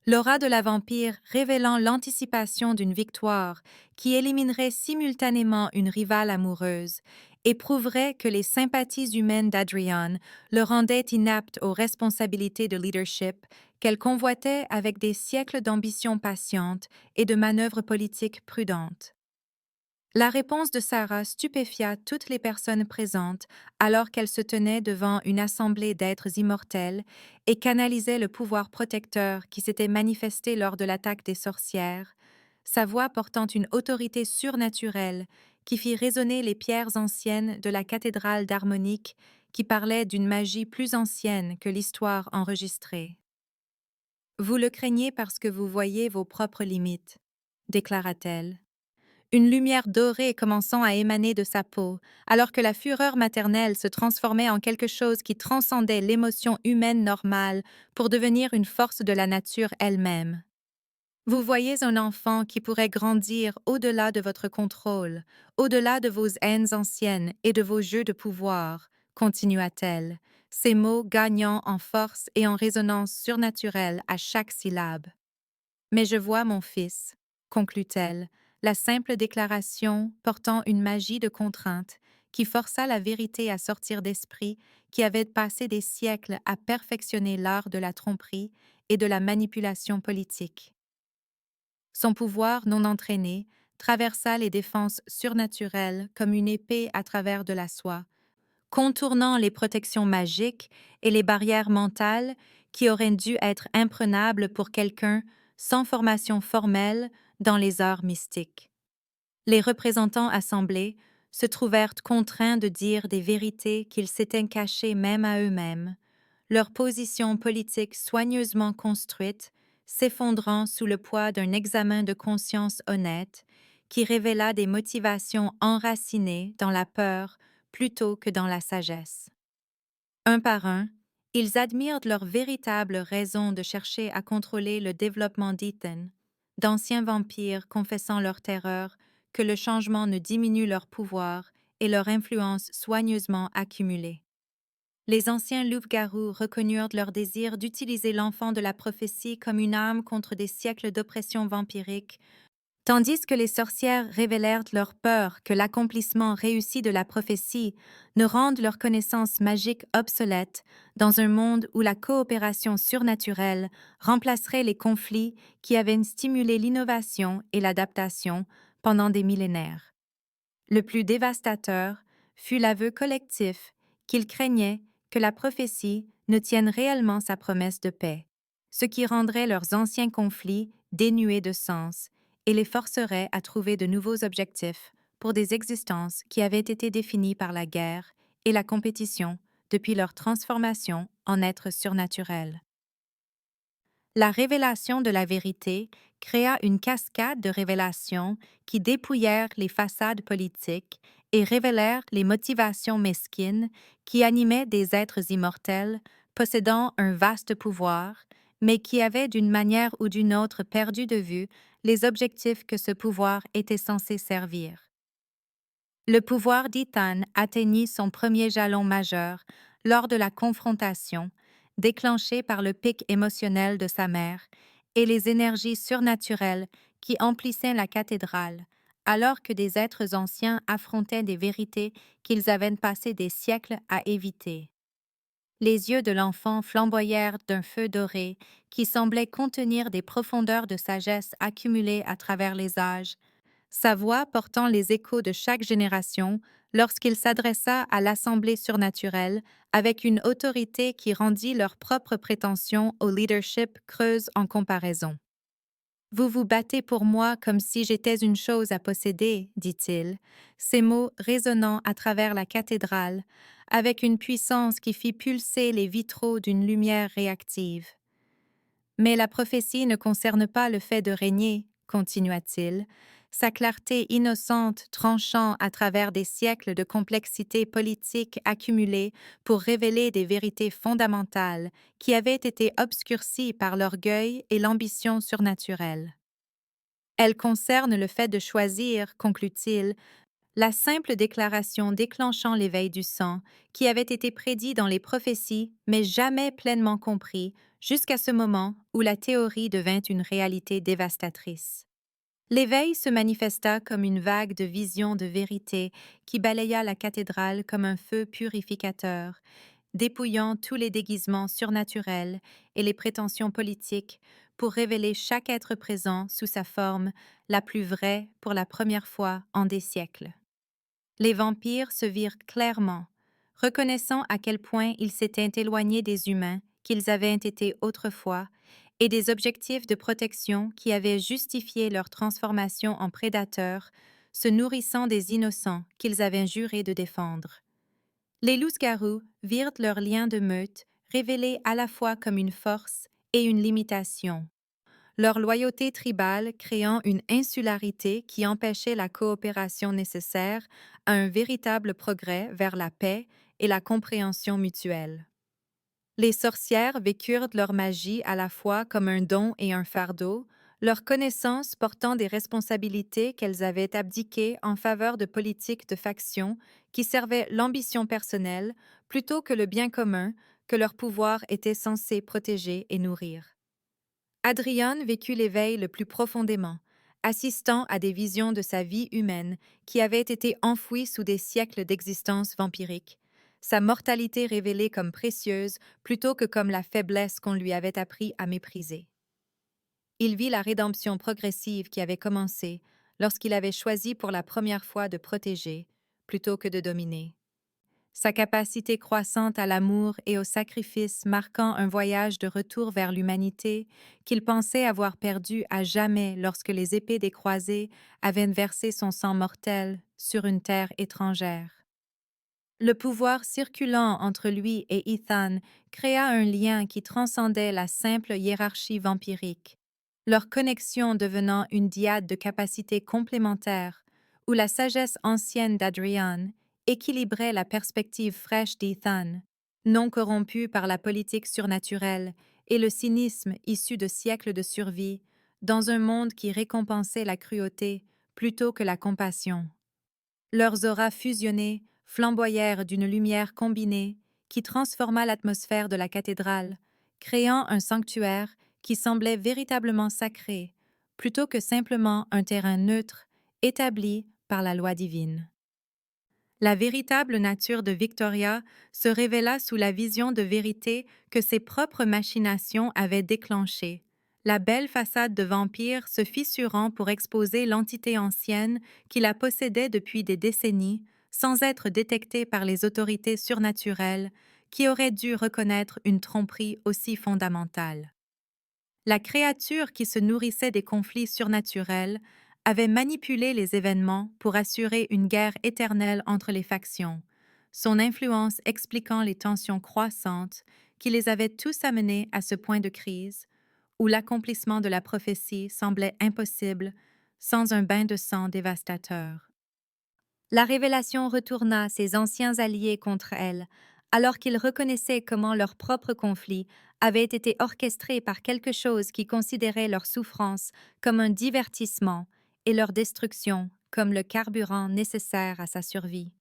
L'aura de la vampire révélant l'anticipation d'une victoire qui éliminerait simultanément une rivale amoureuse et prouverait que les sympathies humaines d'Adrian le rendaient inapte aux responsabilités de leadership qu'elle convoitait avec des siècles d'ambition patiente et de manœuvres politiques prudentes. La réponse de Sarah stupéfia toutes les personnes présentes alors qu'elle se tenait devant une assemblée d'êtres immortels et canalisait le pouvoir protecteur qui s'était manifesté lors de l'attaque des sorcières, sa voix portant une autorité surnaturelle qui fit résonner les pierres anciennes de la cathédrale d'harmonique qui parlait d'une magie plus ancienne que l'histoire enregistrée. « Vous le craignez parce que vous voyez vos propres limites, » déclara-t-elle. Une lumière dorée commençant à émaner de sa peau, alors que la fureur maternelle se transformait en quelque chose qui transcendait l'émotion humaine normale pour devenir une force de la nature elle-même. Vous voyez un enfant qui pourrait grandir au-delà de votre contrôle, au-delà de vos haines anciennes et de vos jeux de pouvoir, continua-t-elle, ses mots gagnant en force et en résonance surnaturelle à chaque syllabe. Mais je vois mon fils, conclut-elle, la simple déclaration portant une magie de contrainte qui força la vérité à sortir d'esprit qui avait passé des siècles à perfectionner l'art de la tromperie et de la manipulation politique. Son pouvoir non entraîné traversa les défenses surnaturelles comme une épée à travers de la soie, contournant les protections magiques et les barrières mentales qui auraient dû être imprenables pour quelqu'un sans formation formelle dans les arts mystiques. Les représentants assemblés se trouvèrent contraints de dire des vérités qu'ils s'étaient cachées même à eux-mêmes, leur position politique soigneusement construite s'effondrant sous le poids d'un examen de conscience honnête qui révéla des motivations enracinées dans la peur plutôt que dans la sagesse. Un par un, ils admirent leurs véritables raisons de chercher à contrôler le développement d'Ethan, d'anciens vampires confessant leur terreur que le changement ne diminue leur pouvoir et leur influence soigneusement accumulée. Les anciens loups-garous reconnurent leur désir d'utiliser l'enfant de la prophétie comme une arme contre des siècles d'oppression vampirique, tandis que les sorcières révélèrent leur peur que l'accomplissement réussi de la prophétie ne rende leur connaissance magique obsolète dans un monde où la coopération surnaturelle remplacerait les conflits qui avaient stimulé l'innovation et l'adaptation pendant des millénaires. Le plus dévastateur fut l'aveu collectif qu'ils craignaient que la prophétie ne tienne réellement sa promesse de paix, ce qui rendrait leurs anciens conflits dénués de sens et les forcerait à trouver de nouveaux objectifs pour des existences qui avaient été définies par la guerre et la compétition depuis leur transformation en êtres surnaturels. La révélation de la vérité créa une cascade de révélations qui dépouillèrent les façades politiques et révélèrent les motivations mesquines qui animaient des êtres immortels possédant un vaste pouvoir, mais qui avaient d'une manière ou d'une autre perdu de vue les objectifs que ce pouvoir était censé servir. Le pouvoir d'Ethan atteignit son premier jalon majeur lors de la confrontation, déclenchée par le pic émotionnel de sa mère et les énergies surnaturelles qui emplissaient la cathédrale, alors que des êtres anciens affrontaient des vérités qu'ils avaient passé des siècles à éviter. Les yeux de l'enfant flamboyèrent d'un feu doré qui semblait contenir des profondeurs de sagesse accumulées à travers les âges, sa voix portant les échos de chaque génération lorsqu'il s'adressa à l'Assemblée surnaturelle avec une autorité qui rendit leurs propres prétentions au leadership creuses en comparaison. Vous vous battez pour moi comme si j'étais une chose à posséder, dit-il, ces mots résonnant à travers la cathédrale, avec une puissance qui fit pulser les vitraux d'une lumière réactive. Mais la prophétie ne concerne pas le fait de régner, continua-t-il, sa clarté innocente tranchant à travers des siècles de complexité politique accumulée pour révéler des vérités fondamentales qui avaient été obscurcies par l'orgueil et l'ambition surnaturelle. Elle concerne le fait de choisir, conclut-il, la simple déclaration déclenchant l'éveil du sang, qui avait été prédit dans les prophéties, mais jamais pleinement compris, jusqu'à ce moment où la théorie devint une réalité dévastatrice. L'éveil se manifesta comme une vague de visions de vérité qui balaya la cathédrale comme un feu purificateur, dépouillant tous les déguisements surnaturels et les prétentions politiques pour révéler chaque être présent sous sa forme la plus vraie pour la première fois en des siècles. Les vampires se virent clairement, reconnaissant à quel point ils s'étaient éloignés des humains qu'ils avaient été autrefois et des objectifs de protection qui avaient justifié leur transformation en prédateurs, se nourrissant des innocents qu'ils avaient juré de défendre. Les loups-garous virent leur lien de meute révélé à la fois comme une force et une limitation, leur loyauté tribale créant une insularité qui empêchait la coopération nécessaire à un véritable progrès vers la paix et la compréhension mutuelle. Les sorcières vécurent leur magie à la fois comme un don et un fardeau, leur connaissance portant des responsabilités qu'elles avaient abdiquées en faveur de politiques de faction qui servaient l'ambition personnelle plutôt que le bien commun que leur pouvoir était censé protéger et nourrir. Adrian vécut l'éveil le plus profondément, assistant à des visions de sa vie humaine qui avaient été enfouies sous des siècles d'existence vampirique, sa mortalité révélée comme précieuse plutôt que comme la faiblesse qu'on lui avait appris à mépriser. Il vit la rédemption progressive qui avait commencé lorsqu'il avait choisi pour la première fois de protéger plutôt que de dominer. Sa capacité croissante à l'amour et au sacrifice marquant un voyage de retour vers l'humanité qu'il pensait avoir perdu à jamais lorsque les épées des croisés avaient versé son sang mortel sur une terre étrangère. Le pouvoir circulant entre lui et Ethan créa un lien qui transcendait la simple hiérarchie vampirique, leur connexion devenant une dyade de capacités complémentaires, où la sagesse ancienne d'Adrian équilibrait la perspective fraîche d'Ethan, non corrompue par la politique surnaturelle et le cynisme issu de siècles de survie, dans un monde qui récompensait la cruauté plutôt que la compassion. Leurs auras fusionnées flamboyèrent d'une lumière combinée qui transforma l'atmosphère de la cathédrale, créant un sanctuaire qui semblait véritablement sacré, plutôt que simplement un terrain neutre établi par la loi divine. La véritable nature de Victoria se révéla sous la vision de vérité que ses propres machinations avaient déclenchée. La belle façade de vampire se fissurant pour exposer l'entité ancienne qui la possédait depuis des décennies, sans être détectée par les autorités surnaturelles qui auraient dû reconnaître une tromperie aussi fondamentale. La créature qui se nourrissait des conflits surnaturels avait manipulé les événements pour assurer une guerre éternelle entre les factions, son influence expliquant les tensions croissantes qui les avaient tous amenés à ce point de crise où l'accomplissement de la prophétie semblait impossible sans un bain de sang dévastateur. La révélation retourna ses anciens alliés contre elle, alors qu'ils reconnaissaient comment leur propre conflit avait été orchestré par quelque chose qui considérait leur souffrance comme un divertissement et leur destruction comme le carburant nécessaire à sa survie.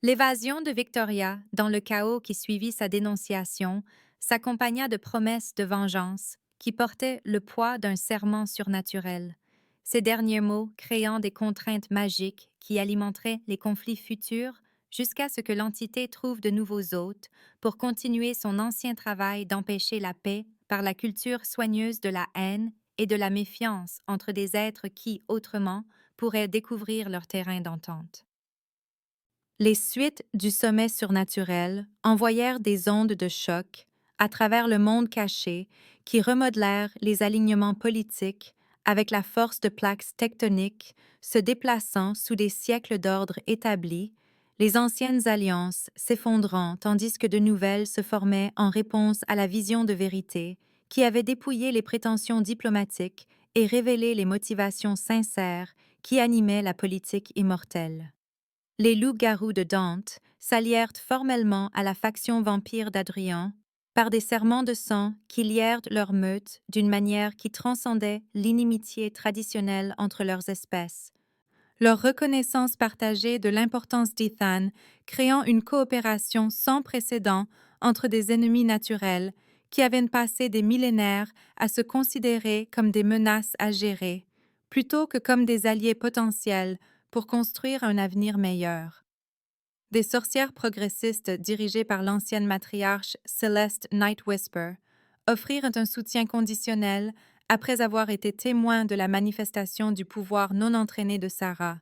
L'évasion de Victoria, dans le chaos qui suivit sa dénonciation, s'accompagna de promesses de vengeance qui portaient le poids d'un serment surnaturel, ces derniers mots créant des contraintes magiques qui alimenteraient les conflits futurs jusqu'à ce que l'entité trouve de nouveaux hôtes pour continuer son ancien travail d'empêcher la paix par la culture soigneuse de la haine et de la méfiance entre des êtres qui, autrement, pourraient découvrir leur terrain d'entente. Les suites du sommet surnaturel envoyèrent des ondes de choc à travers le monde caché qui remodelèrent les alignements politiques avec la force de plaques tectoniques se déplaçant sous des siècles d'ordre établis, les anciennes alliances s'effondrant tandis que de nouvelles se formaient en réponse à la vision de vérité qui avait dépouillé les prétentions diplomatiques et révélé les motivations sincères qui animaient la politique immortelle. Les loups-garous de Dante s'allièrent formellement à la faction vampire d'Adrien par des serments de sang qui lièrent leur meute d'une manière qui transcendait l'inimitié traditionnelle entre leurs espèces. Leur reconnaissance partagée de l'importance d'Ethan, créant une coopération sans précédent entre des ennemis naturels qui avaient passé des millénaires à se considérer comme des menaces à gérer, plutôt que comme des alliés potentiels pour construire un avenir meilleur. Des sorcières progressistes dirigées par l'ancienne matriarche Celeste Nightwhisper offrirent un soutien conditionnel après avoir été témoins de la manifestation du pouvoir non entraîné de Sarah,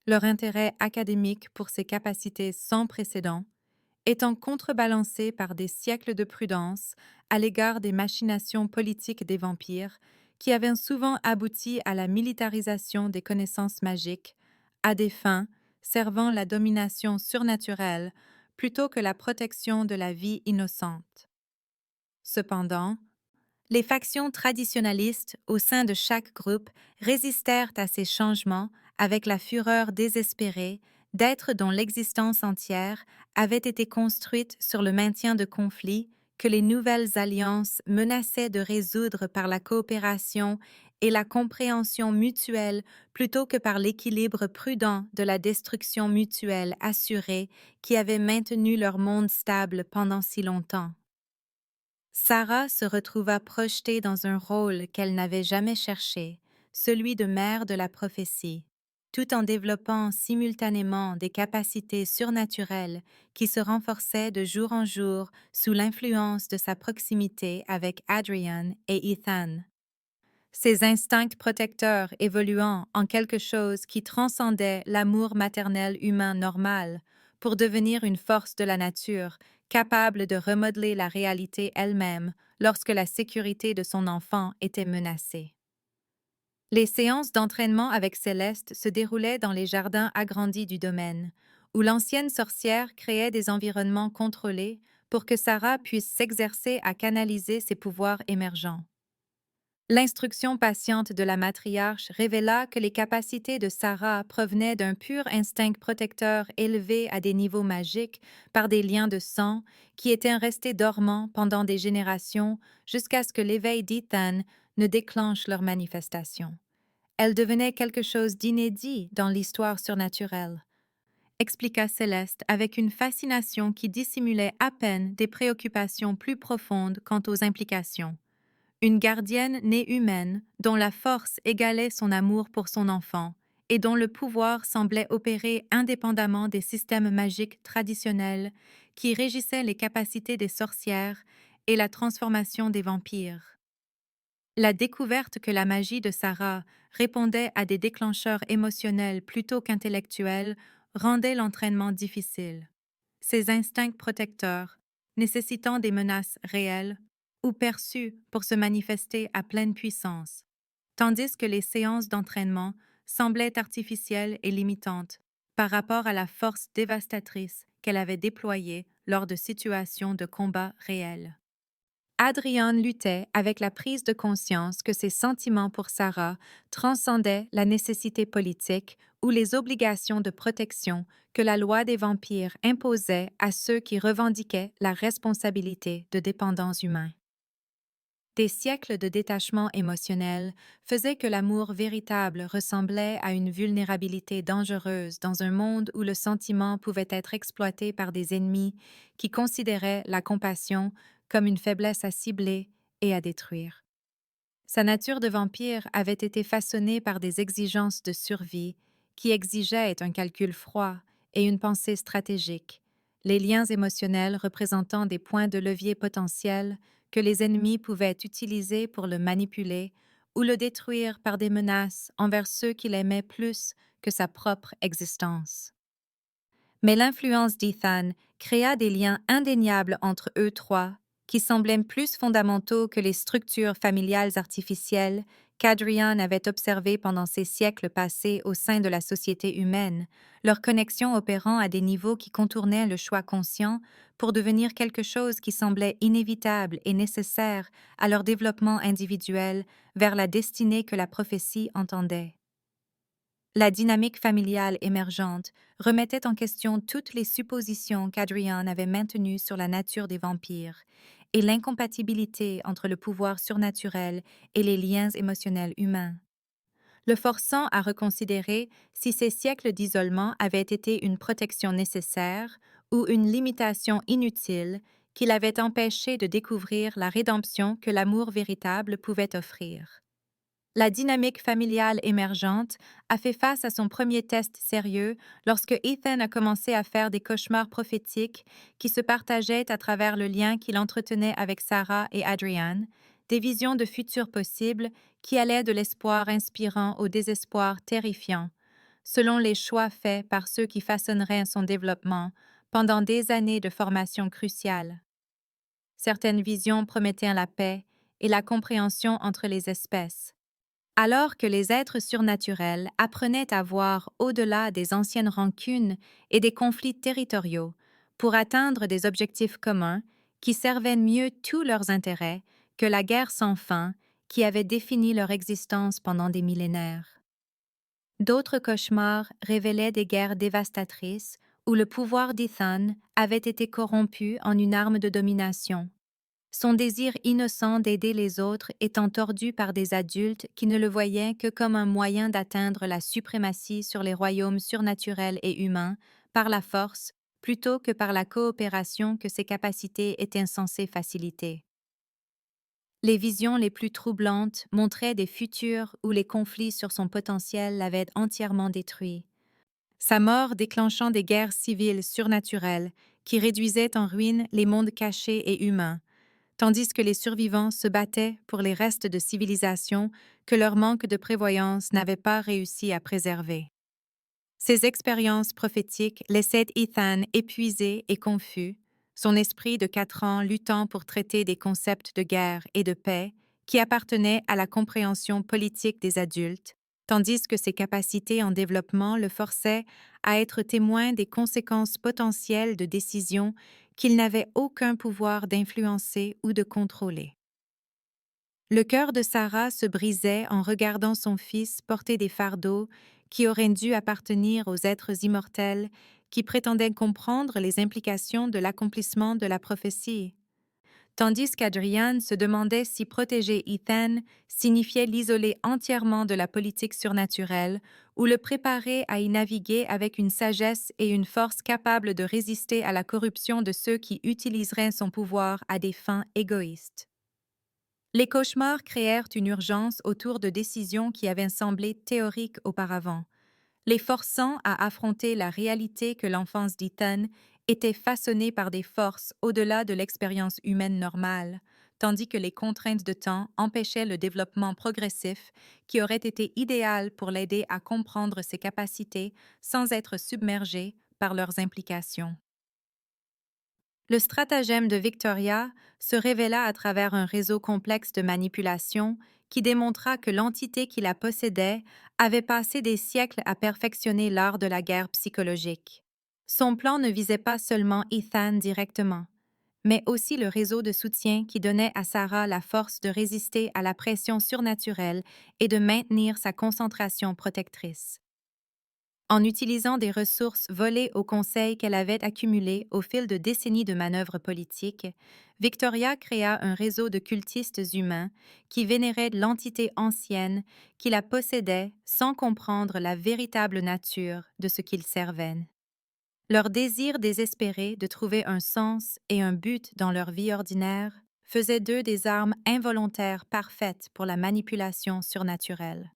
leur intérêt académique pour ses capacités sans précédent, étant contrebalancé par des siècles de prudence à l'égard des machinations politiques des vampires qui avaient souvent abouti à la militarisation des connaissances magiques, à des fins servant la domination surnaturelle plutôt que la protection de la vie innocente. Cependant, les factions traditionalistes au sein de chaque groupe résistèrent à ces changements avec la fureur désespérée d'êtres dont l'existence entière avait été construite sur le maintien de conflits que les nouvelles alliances menaçaient de résoudre par la coopération et la compréhension mutuelle plutôt que par l'équilibre prudent de la destruction mutuelle assurée qui avait maintenu leur monde stable pendant si longtemps. Sarah se retrouva projetée dans un rôle qu'elle n'avait jamais cherché, celui de mère de la prophétie, tout en développant simultanément des capacités surnaturelles qui se renforçaient de jour en jour sous l'influence de sa proximité avec Adrian et Ethan. Ses instincts protecteurs évoluant en quelque chose qui transcendait l'amour maternel humain normal pour devenir une force de la nature capable de remodeler la réalité elle-même lorsque la sécurité de son enfant était menacée. Les séances d'entraînement avec Céleste se déroulaient dans les jardins agrandis du domaine, où l'ancienne sorcière créait des environnements contrôlés pour que Sarah puisse s'exercer à canaliser ses pouvoirs émergents. L'instruction patiente de la matriarche révéla que les capacités de Sarah provenaient d'un pur instinct protecteur élevé à des niveaux magiques par des liens de sang qui étaient restés dormants pendant des générations jusqu'à ce que l'éveil d'Ethan ne déclenche leur manifestation. Elle devenait quelque chose d'inédit dans l'histoire surnaturelle, expliqua Céleste avec une fascination qui dissimulait à peine des préoccupations plus profondes quant aux implications. Une gardienne née humaine, dont la force égalait son amour pour son enfant, et dont le pouvoir semblait opérer indépendamment des systèmes magiques traditionnels qui régissaient les capacités des sorcières et la transformation des vampires. La découverte que la magie de Sarah répondait à des déclencheurs émotionnels plutôt qu'intellectuels rendaient l'entraînement difficile. Ses instincts protecteurs, nécessitant des menaces réelles ou perçues pour se manifester à pleine puissance, tandis que les séances d'entraînement semblaient artificielles et limitantes par rapport à la force dévastatrice qu'elle avait déployée lors de situations de combat réels. Adrian luttait avec la prise de conscience que ses sentiments pour Sarah transcendaient la nécessité politique ou les obligations de protection que la loi des vampires imposait à ceux qui revendiquaient la responsabilité de dépendants humains. Des siècles de détachement émotionnel faisaient que l'amour véritable ressemblait à une vulnérabilité dangereuse dans un monde où le sentiment pouvait être exploité par des ennemis qui considéraient la compassion comme une faiblesse à cibler et à détruire. Sa nature de vampire avait été façonnée par des exigences de survie qui exigeaient un calcul froid et une pensée stratégique, les liens émotionnels représentant des points de levier potentiels que les ennemis pouvaient utiliser pour le manipuler ou le détruire par des menaces envers ceux qui l'aimaient plus que sa propre existence. Mais l'influence d'Ethan créa des liens indéniables entre eux trois, qui semblaient plus fondamentaux que les structures familiales artificielles qu'Adrian avait observées pendant ces siècles passés au sein de la société humaine, leur connexion opérant à des niveaux qui contournaient le choix conscient pour devenir quelque chose qui semblait inévitable et nécessaire à leur développement individuel vers la destinée que la prophétie entendait. La dynamique familiale émergente remettait en question toutes les suppositions qu'Adrian avait maintenues sur la nature des vampires et l'incompatibilité entre le pouvoir surnaturel et les liens émotionnels humains, le forçant à reconsidérer si ces siècles d'isolement avaient été une protection nécessaire ou une limitation inutile qui l'avait empêché de découvrir la rédemption que l'amour véritable pouvait offrir. La dynamique familiale émergente a fait face à son premier test sérieux lorsque Ethan a commencé à faire des cauchemars prophétiques qui se partageaient à travers le lien qu'il entretenait avec Sarah et Adrian, des visions de futurs possibles qui allaient de l'espoir inspirant au désespoir terrifiant, selon les choix faits par ceux qui façonneraient son développement pendant des années de formation cruciale. Certaines visions promettaient la paix et la compréhension entre les espèces, alors que les êtres surnaturels apprenaient à voir au-delà des anciennes rancunes et des conflits territoriaux pour atteindre des objectifs communs qui servaient mieux tous leurs intérêts que la guerre sans fin qui avait défini leur existence pendant des millénaires. D'autres cauchemars révélaient des guerres dévastatrices où le pouvoir d'Ethan avait été corrompu en une arme de domination, son désir innocent d'aider les autres étant tordu par des adultes qui ne le voyaient que comme un moyen d'atteindre la suprématie sur les royaumes surnaturels et humains par la force plutôt que par la coopération que ses capacités étaient censées faciliter. Les visions les plus troublantes montraient des futurs où les conflits sur son potentiel l'avaient entièrement détruit. Sa mort déclenchant des guerres civiles surnaturelles qui réduisaient en ruine les mondes cachés et humains, tandis que les survivants se battaient pour les restes de civilisation que leur manque de prévoyance n'avait pas réussi à préserver. Ces expériences prophétiques laissaient Ethan épuisé et confus, son esprit de 4 ans luttant pour traiter des concepts de guerre et de paix qui appartenaient à la compréhension politique des adultes, tandis que ses capacités en développement le forçaient à être témoin des conséquences potentielles de décisions qu'il n'avait aucun pouvoir d'influencer ou de contrôler. Le cœur de Sarah se brisait en regardant son fils porter des fardeaux qui auraient dû appartenir aux êtres immortels qui prétendaient comprendre les implications de l'accomplissement de la prophétie, tandis qu'Adrian se demandait si protéger Ethan signifiait l'isoler entièrement de la politique surnaturelle ou le préparer à y naviguer avec une sagesse et une force capables de résister à la corruption de ceux qui utiliseraient son pouvoir à des fins égoïstes. Les cauchemars créèrent une urgence autour de décisions qui avaient semblé théoriques auparavant, les forçant à affronter la réalité que l'enfance d'Ethan était façonnée par des forces au-delà de l'expérience humaine normale, tandis que les contraintes de temps empêchaient le développement progressif qui aurait été idéal pour l'aider à comprendre ses capacités sans être submergé par leurs implications. Le stratagème de Victoria se révéla à travers un réseau complexe de manipulation qui démontra que l'entité qui la possédait avait passé des siècles à perfectionner l'art de la guerre psychologique. Son plan ne visait pas seulement Ethan directement, mais aussi le réseau de soutien qui donnait à Sarah la force de résister à la pression surnaturelle et de maintenir sa concentration protectrice. En utilisant des ressources volées au Conseil qu'elle avait accumulées au fil de décennies de manœuvres politiques, Victoria créa un réseau de cultistes humains qui vénéraient l'entité ancienne qui la possédait sans comprendre la véritable nature de ce qu'ils servaient. Leur désir désespéré de trouver un sens et un but dans leur vie ordinaire faisait d'eux des armes involontaires parfaites pour la manipulation surnaturelle.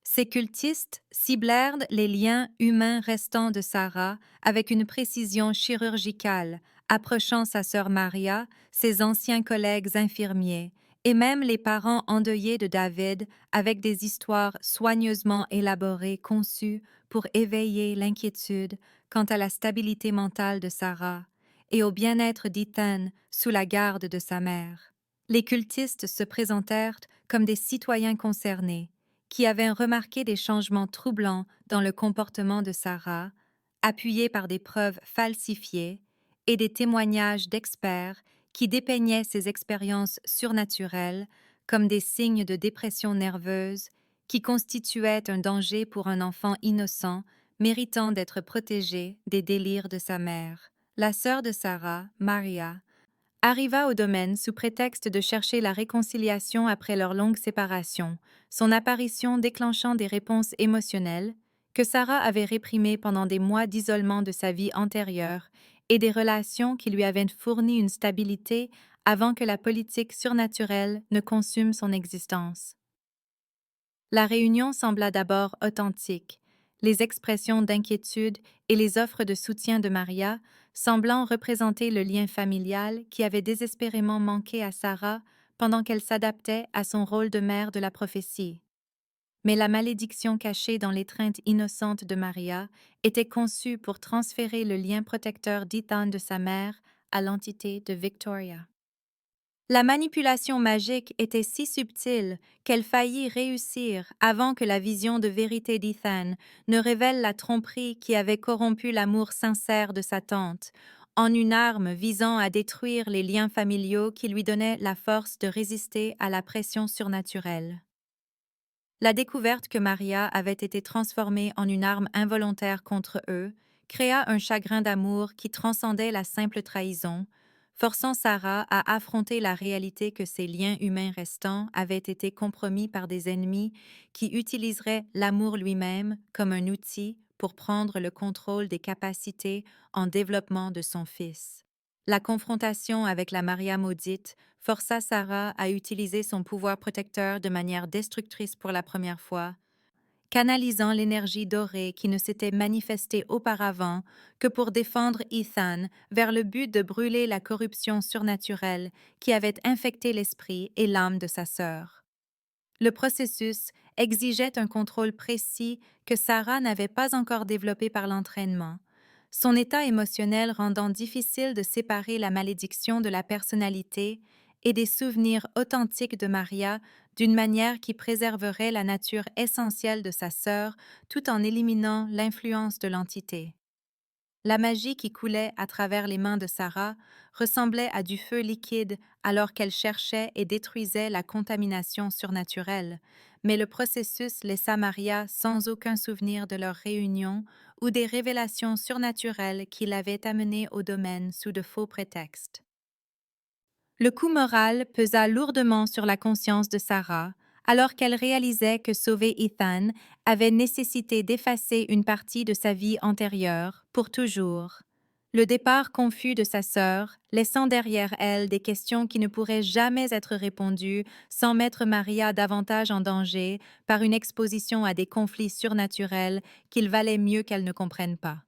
Ces cultistes ciblèrent les liens humains restants de Sarah avec une précision chirurgicale, approchant sa sœur Maria, ses anciens collègues infirmiers, et même les parents endeuillés de David avec des histoires soigneusement élaborées conçues pour éveiller l'inquiétude quant à la stabilité mentale de Sarah et au bien-être d'Ethan sous la garde de sa mère. Les cultistes se présentèrent comme des citoyens concernés, qui avaient remarqué des changements troublants dans le comportement de Sarah, appuyés par des preuves falsifiées et des témoignages d'experts qui dépeignaient ces expériences surnaturelles comme des signes de dépression nerveuse qui constituaient un danger pour un enfant innocent méritant d'être protégé des délires de sa mère. La sœur de Sarah, Maria, arriva au domaine sous prétexte de chercher la réconciliation après leur longue séparation, son apparition déclenchant des réponses émotionnelles que Sarah avait réprimées pendant des mois d'isolement de sa vie antérieure et des relations qui lui avaient fourni une stabilité avant que la politique surnaturelle ne consume son existence. La réunion sembla d'abord authentique, les expressions d'inquiétude et les offres de soutien de Maria semblant représenter le lien familial qui avait désespérément manqué à Sarah pendant qu'elle s'adaptait à son rôle de mère de la prophétie. Mais la malédiction cachée dans l'étreinte innocente de Maria était conçue pour transférer le lien protecteur d'Ethan de sa mère à l'entité de Victoria. La manipulation magique était si subtile qu'elle faillit réussir avant que la vision de vérité d'Ethan ne révèle la tromperie qui avait corrompu l'amour sincère de sa tante, en une arme visant à détruire les liens familiaux qui lui donnaient la force de résister à la pression surnaturelle. La découverte que Maria avait été transformée en une arme involontaire contre eux créa un chagrin d'amour qui transcendait la simple trahison, forçant Sarah à affronter la réalité que ses liens humains restants avaient été compromis par des ennemis qui utiliseraient l'amour lui-même comme un outil pour prendre le contrôle des capacités en développement de son fils. La confrontation avec la Maria maudite força Sarah à utiliser son pouvoir protecteur de manière destructrice pour la première fois, canalisant l'énergie dorée qui ne s'était manifestée auparavant que pour défendre Ethan vers le but de brûler la corruption surnaturelle qui avait infecté l'esprit et l'âme de sa sœur. Le processus exigeait un contrôle précis que Sarah n'avait pas encore développé par l'entraînement, son état émotionnel rendant difficile de séparer la malédiction de la personnalité et des souvenirs authentiques de Maria d'une manière qui préserverait la nature essentielle de sa sœur tout en éliminant l'influence de l'entité. La magie qui coulait à travers les mains de Sarah ressemblait à du feu liquide alors qu'elle cherchait et détruisait la contamination surnaturelle, mais le processus laissa Maria sans aucun souvenir de leur réunion ou des révélations surnaturelles qui l'avaient amenée au domaine sous de faux prétextes. Le coup moral pesa lourdement sur la conscience de Sarah, alors qu'elle réalisait que sauver Ethan avait nécessité d'effacer une partie de sa vie antérieure, pour toujours. Le départ confus de sa sœur, laissant derrière elle des questions qui ne pourraient jamais être répondues sans mettre Maria davantage en danger par une exposition à des conflits surnaturels qu'il valait mieux qu'elle ne comprenne pas.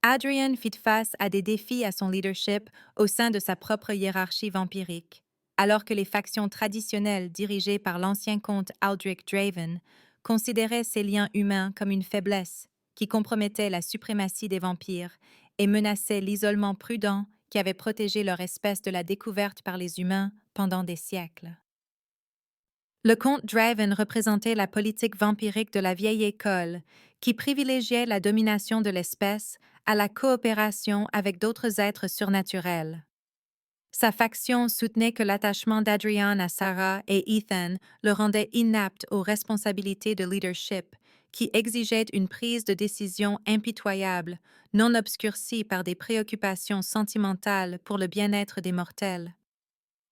Adrian fit face à des défis à son leadership au sein de sa propre hiérarchie vampirique, alors que les factions traditionnelles dirigées par l'ancien comte Aldric Draven considéraient ces liens humains comme une faiblesse qui compromettait la suprématie des vampires et menaçait l'isolement prudent qui avait protégé leur espèce de la découverte par les humains pendant des siècles. Le comte Draven représentait la politique vampirique de la vieille école, qui privilégiait la domination de l'espèce à la coopération avec d'autres êtres surnaturels. Sa faction soutenait que l'attachement d'Adrian à Sarah et Ethan le rendait inapte aux responsabilités de leadership, qui exigeaient une prise de décision impitoyable, non obscurcie par des préoccupations sentimentales pour le bien-être des mortels.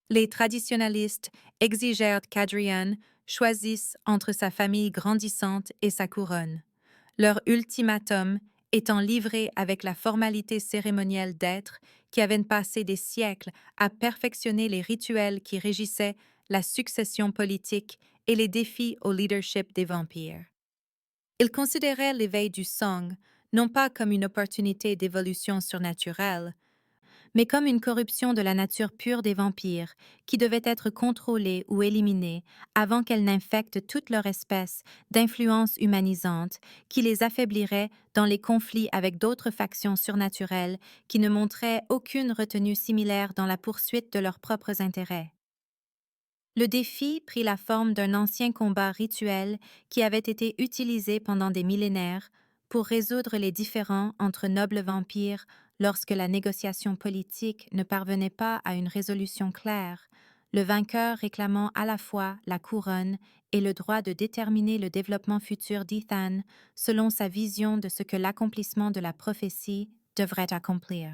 Les traditionalistes exigèrent qu'Adrian choisisse entre sa famille grandissante et sa couronne, leur ultimatum étant livré avec la formalité cérémonielle d'êtres qui avaient passé des siècles à perfectionner les rituels qui régissaient la succession politique et les défis au leadership des vampires. Ils considéraient l'éveil du sang non pas comme une opportunité d'évolution surnaturelle, mais comme une corruption de la nature pure des vampires, qui devait être contrôlée ou éliminée avant qu'elle n'infecte toute leur espèce d'influences humanisantes qui les affaiblirait dans les conflits avec d'autres factions surnaturelles qui ne montraient aucune retenue similaire dans la poursuite de leurs propres intérêts. Le défi prit la forme d'un ancien combat rituel qui avait été utilisé pendant des millénaires pour résoudre les différends entre nobles vampires lorsque la négociation politique ne parvenait pas à une résolution claire, le vainqueur réclamant à la fois la couronne et le droit de déterminer le développement futur d'Ethan selon sa vision de ce que l'accomplissement de la prophétie devrait accomplir.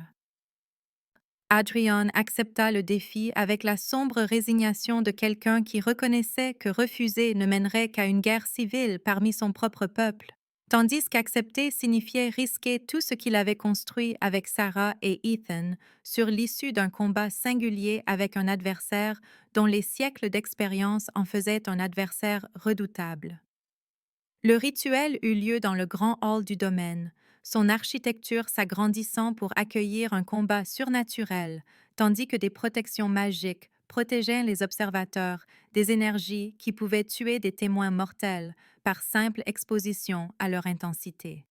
Adrian accepta le défi avec la sombre résignation de quelqu'un qui reconnaissait que refuser ne mènerait qu'à une guerre civile parmi son propre peuple, tandis qu'accepter signifiait risquer tout ce qu'il avait construit avec Sarah et Ethan sur l'issue d'un combat singulier avec un adversaire dont les siècles d'expérience en faisaient un adversaire redoutable. Le rituel eut lieu dans le grand hall du domaine, son architecture s'agrandissant pour accueillir un combat surnaturel, tandis que des protections magiques protégeaient les observateurs des énergies qui pouvaient tuer des témoins mortels par simple exposition à leur intensité.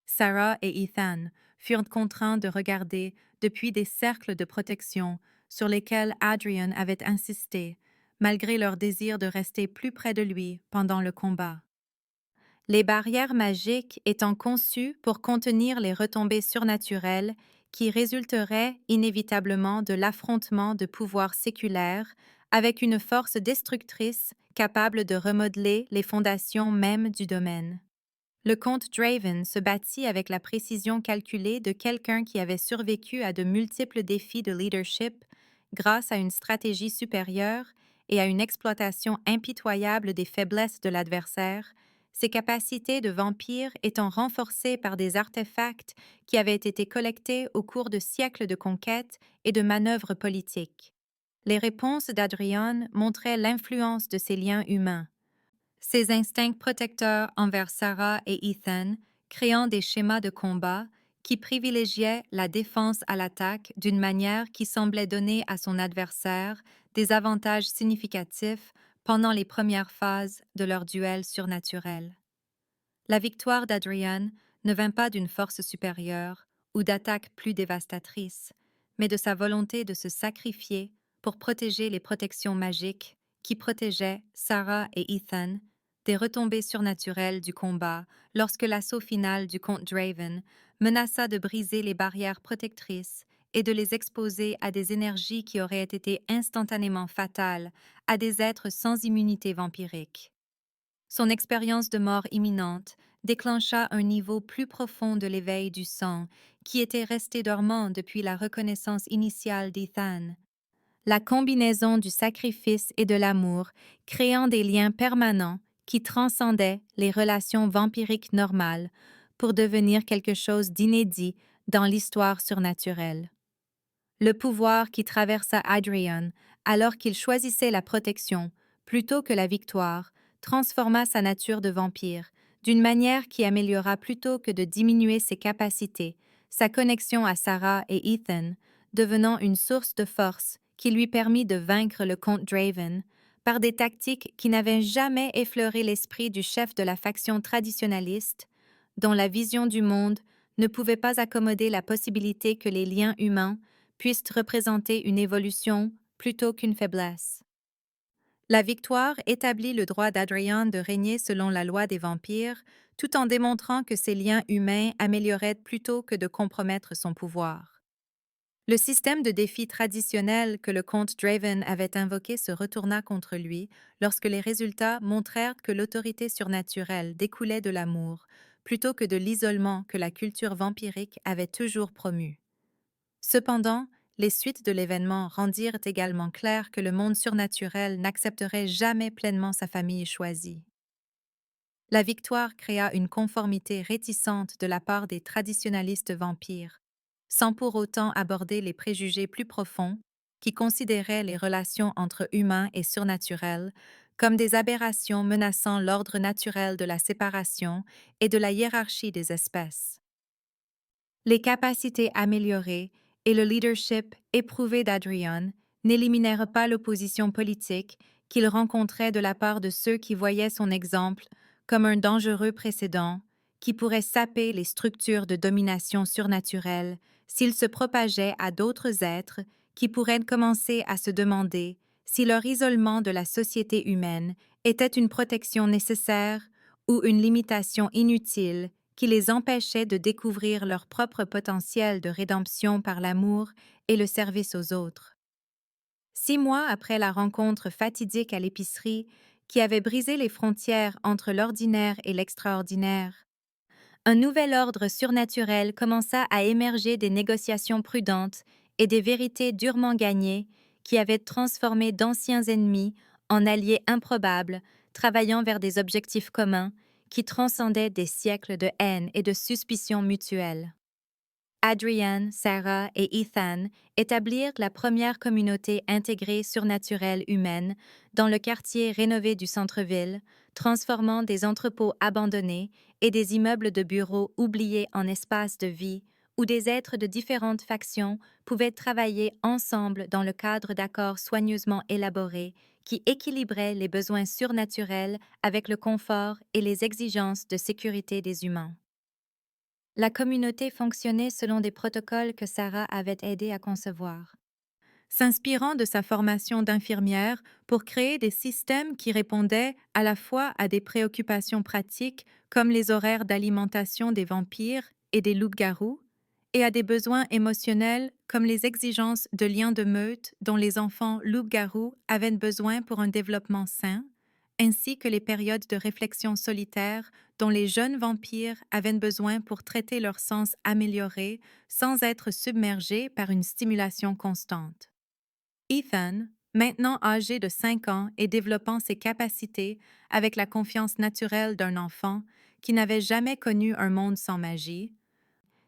Sarah et Ethan furent contraints de regarder depuis des cercles de protection sur lesquels Adrian avait insisté, malgré leur désir de rester plus près de lui pendant le combat. Les barrières magiques étant conçues pour contenir les retombées surnaturelles qui résulteraient inévitablement de l'affrontement de pouvoirs séculaires avec une force destructrice capable de remodeler les fondations mêmes du domaine. Le comte Draven se battit avec la précision calculée de quelqu'un qui avait survécu à de multiples défis de leadership grâce à une stratégie supérieure et à une exploitation impitoyable des faiblesses de l'adversaire, ses capacités de vampire étant renforcées par des artefacts qui avaient été collectés au cours de siècles de conquêtes et de manœuvres politiques. Les réponses d'Adrian montraient l'influence de ces liens humains. Ses instincts protecteurs envers Sarah et Ethan, créant des schémas de combat qui privilégiaient la défense à l'attaque d'une manière qui semblait donner à son adversaire des avantages significatifs pendant les premières phases de leur duel surnaturel. La victoire d'Adrian ne vint pas d'une force supérieure ou d'attaques plus dévastatrices, mais de sa volonté de se sacrifier pour protéger les protections magiques qui protégeaient Sarah et Ethan des retombées surnaturelles du combat lorsque l'assaut final du comte Draven menaça de briser les barrières protectrices et de les exposer à des énergies qui auraient été instantanément fatales à des êtres sans immunité vampirique. Son expérience de mort imminente déclencha un niveau plus profond de l'éveil du sang qui était resté dormant depuis la reconnaissance initiale d'Ethan. La combinaison du sacrifice et de l'amour créant des liens permanents qui transcendaient les relations vampiriques normales pour devenir quelque chose d'inédit dans l'histoire surnaturelle. Le pouvoir qui traversa Adrian alors qu'il choisissait la protection plutôt que la victoire transforma sa nature de vampire d'une manière qui améliora plutôt que de diminuer ses capacités, sa connexion à Sarah et Ethan devenant une source de force qui lui permit de vaincre le comte Draven par des tactiques qui n'avaient jamais effleuré l'esprit du chef de la faction traditionnaliste, dont la vision du monde ne pouvait pas accommoder la possibilité que les liens humains puissent représenter une évolution plutôt qu'une faiblesse. La victoire établit le droit d'Adrian de régner selon la loi des vampires, tout en démontrant que ses liens humains amélioraient plutôt que de compromettre son pouvoir. Le système de défi traditionnel que le comte Draven avait invoqué se retourna contre lui lorsque les résultats montrèrent que l'autorité surnaturelle découlait de l'amour, plutôt que de l'isolement que la culture vampirique avait toujours promu. Cependant, les suites de l'événement rendirent également clair que le monde surnaturel n'accepterait jamais pleinement sa famille choisie. La victoire créa une conformité réticente de la part des traditionalistes vampires, sans pour autant aborder les préjugés plus profonds qui considéraient les relations entre humains et surnaturels comme des aberrations menaçant l'ordre naturel de la séparation et de la hiérarchie des espèces. Les capacités améliorées et le leadership éprouvé d'Adrian n'éliminèrent pas l'opposition politique qu'il rencontrait de la part de ceux qui voyaient son exemple comme un dangereux précédent qui pourrait saper les structures de domination surnaturelle s'il se propageait à d'autres êtres qui pourraient commencer à se demander si leur isolement de la société humaine était une protection nécessaire ou une limitation inutile qui les empêchait de découvrir leur propre potentiel de rédemption par l'amour et le service aux autres. 6 mois après la rencontre fatidique à l'épicerie qui avait brisé les frontières entre l'ordinaire et l'extraordinaire, un nouvel ordre surnaturel commença à émerger des négociations prudentes et des vérités durement gagnées qui avaient transformé d'anciens ennemis en alliés improbables, travaillant vers des objectifs communs qui transcendaient des siècles de haine et de suspicion mutuelle. Adrian, Sarah et Ethan établirent la première communauté intégrée surnaturelle humaine dans le quartier rénové du centre-ville, transformant des entrepôts abandonnés et des immeubles de bureaux oubliés en espaces de vie où des êtres de différentes factions pouvaient travailler ensemble dans le cadre d'accords soigneusement élaborés qui équilibraient les besoins surnaturels avec le confort et les exigences de sécurité des humains. La communauté fonctionnait selon des protocoles que Sarah avait aidé à concevoir. S'inspirant de sa formation d'infirmière pour créer des systèmes qui répondaient à la fois à des préoccupations pratiques comme les horaires d'alimentation des vampires et des loups-garous, et à des besoins émotionnels comme les exigences de liens de meute dont les enfants loups-garous avaient besoin pour un développement sain, ainsi que les périodes de réflexion solitaire dont les jeunes vampires avaient besoin pour traiter leur sens amélioré sans être submergés par une stimulation constante. Ethan, maintenant âgé de 5 ans et développant ses capacités avec la confiance naturelle d'un enfant qui n'avait jamais connu un monde sans magie,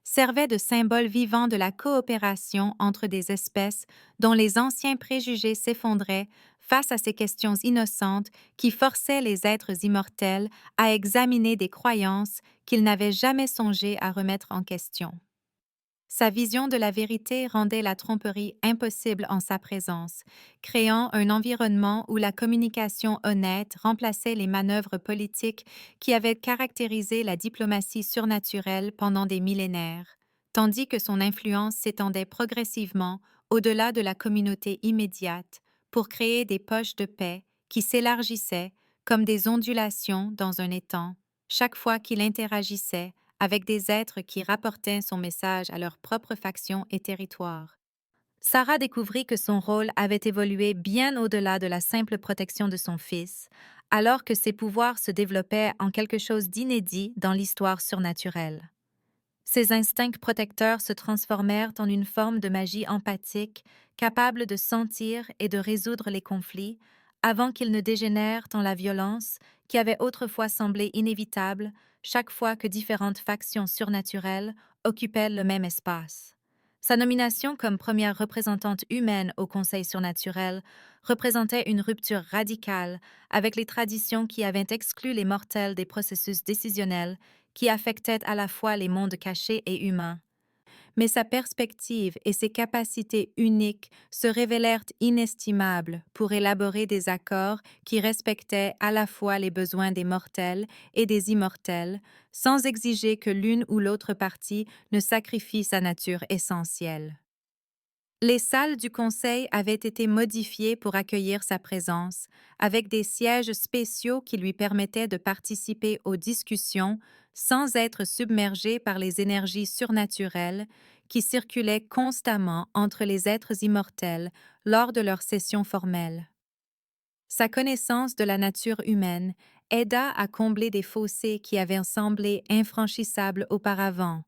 servait de symbole vivant de la coopération entre des espèces dont les anciens préjugés s'effondraient face à ces questions innocentes qui forçaient les êtres immortels à examiner des croyances qu'ils n'avaient jamais songé à remettre en question. Sa vision de la vérité rendait la tromperie impossible en sa présence, créant un environnement où la communication honnête remplaçait les manœuvres politiques qui avaient caractérisé la diplomatie surnaturelle pendant des millénaires, tandis que son influence s'étendait progressivement au-delà de la communauté immédiate pour créer des poches de paix qui s'élargissaient comme des ondulations dans un étang, chaque fois qu'il interagissait avec des êtres qui rapportaient son message à leur propre faction et territoire. Sarah découvrit que son rôle avait évolué bien au-delà de la simple protection de son fils, alors que ses pouvoirs se développaient en quelque chose d'inédit dans l'histoire surnaturelle. Ses instincts protecteurs se transformèrent en une forme de magie empathique, capable de sentir et de résoudre les conflits, avant qu'ils ne dégénèrent en la violence qui avait autrefois semblé inévitable chaque fois que différentes factions surnaturelles occupaient le même espace. Sa nomination comme première représentante humaine au Conseil surnaturel représentait une rupture radicale avec les traditions qui avaient exclu les mortels des processus décisionnels qui affectaient à la fois les mondes cachés et humains. Mais sa perspective et ses capacités uniques se révélèrent inestimables pour élaborer des accords qui respectaient à la fois les besoins des mortels et des immortels, sans exiger que l'une ou l'autre partie ne sacrifie sa nature essentielle. Les salles du conseil avaient été modifiées pour accueillir sa présence, avec des sièges spéciaux qui lui permettaient de participer aux discussions sans être submergé par les énergies surnaturelles qui circulaient constamment entre les êtres immortels lors de leurs sessions formelles. Sa connaissance de la nature humaine aida à combler des fossés qui avaient semblé infranchissables auparavant,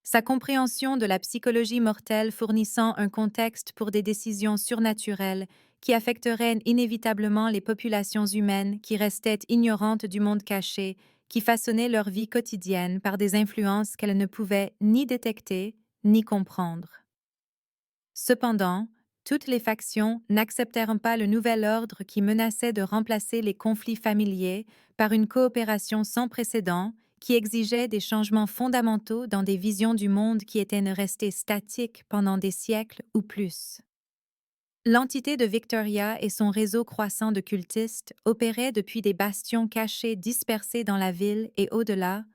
sa compréhension de la psychologie mortelle fournissant un contexte pour des décisions surnaturelles qui affecteraient inévitablement les populations humaines qui restaient ignorantes du monde caché, qui façonnait leur vie quotidienne par des influences qu'elles ne pouvaient ni détecter ni comprendre. Cependant, toutes les factions n'acceptèrent pas le nouvel ordre qui menaçait de remplacer les conflits familiers par une coopération sans précédent qui exigeait des changements fondamentaux dans des visions du monde qui étaient restées statiques pendant des siècles ou plus. L'entité de Victoria et son réseau croissant de cultistes opéraient depuis des bastions cachés dispersés dans la ville et au-delà,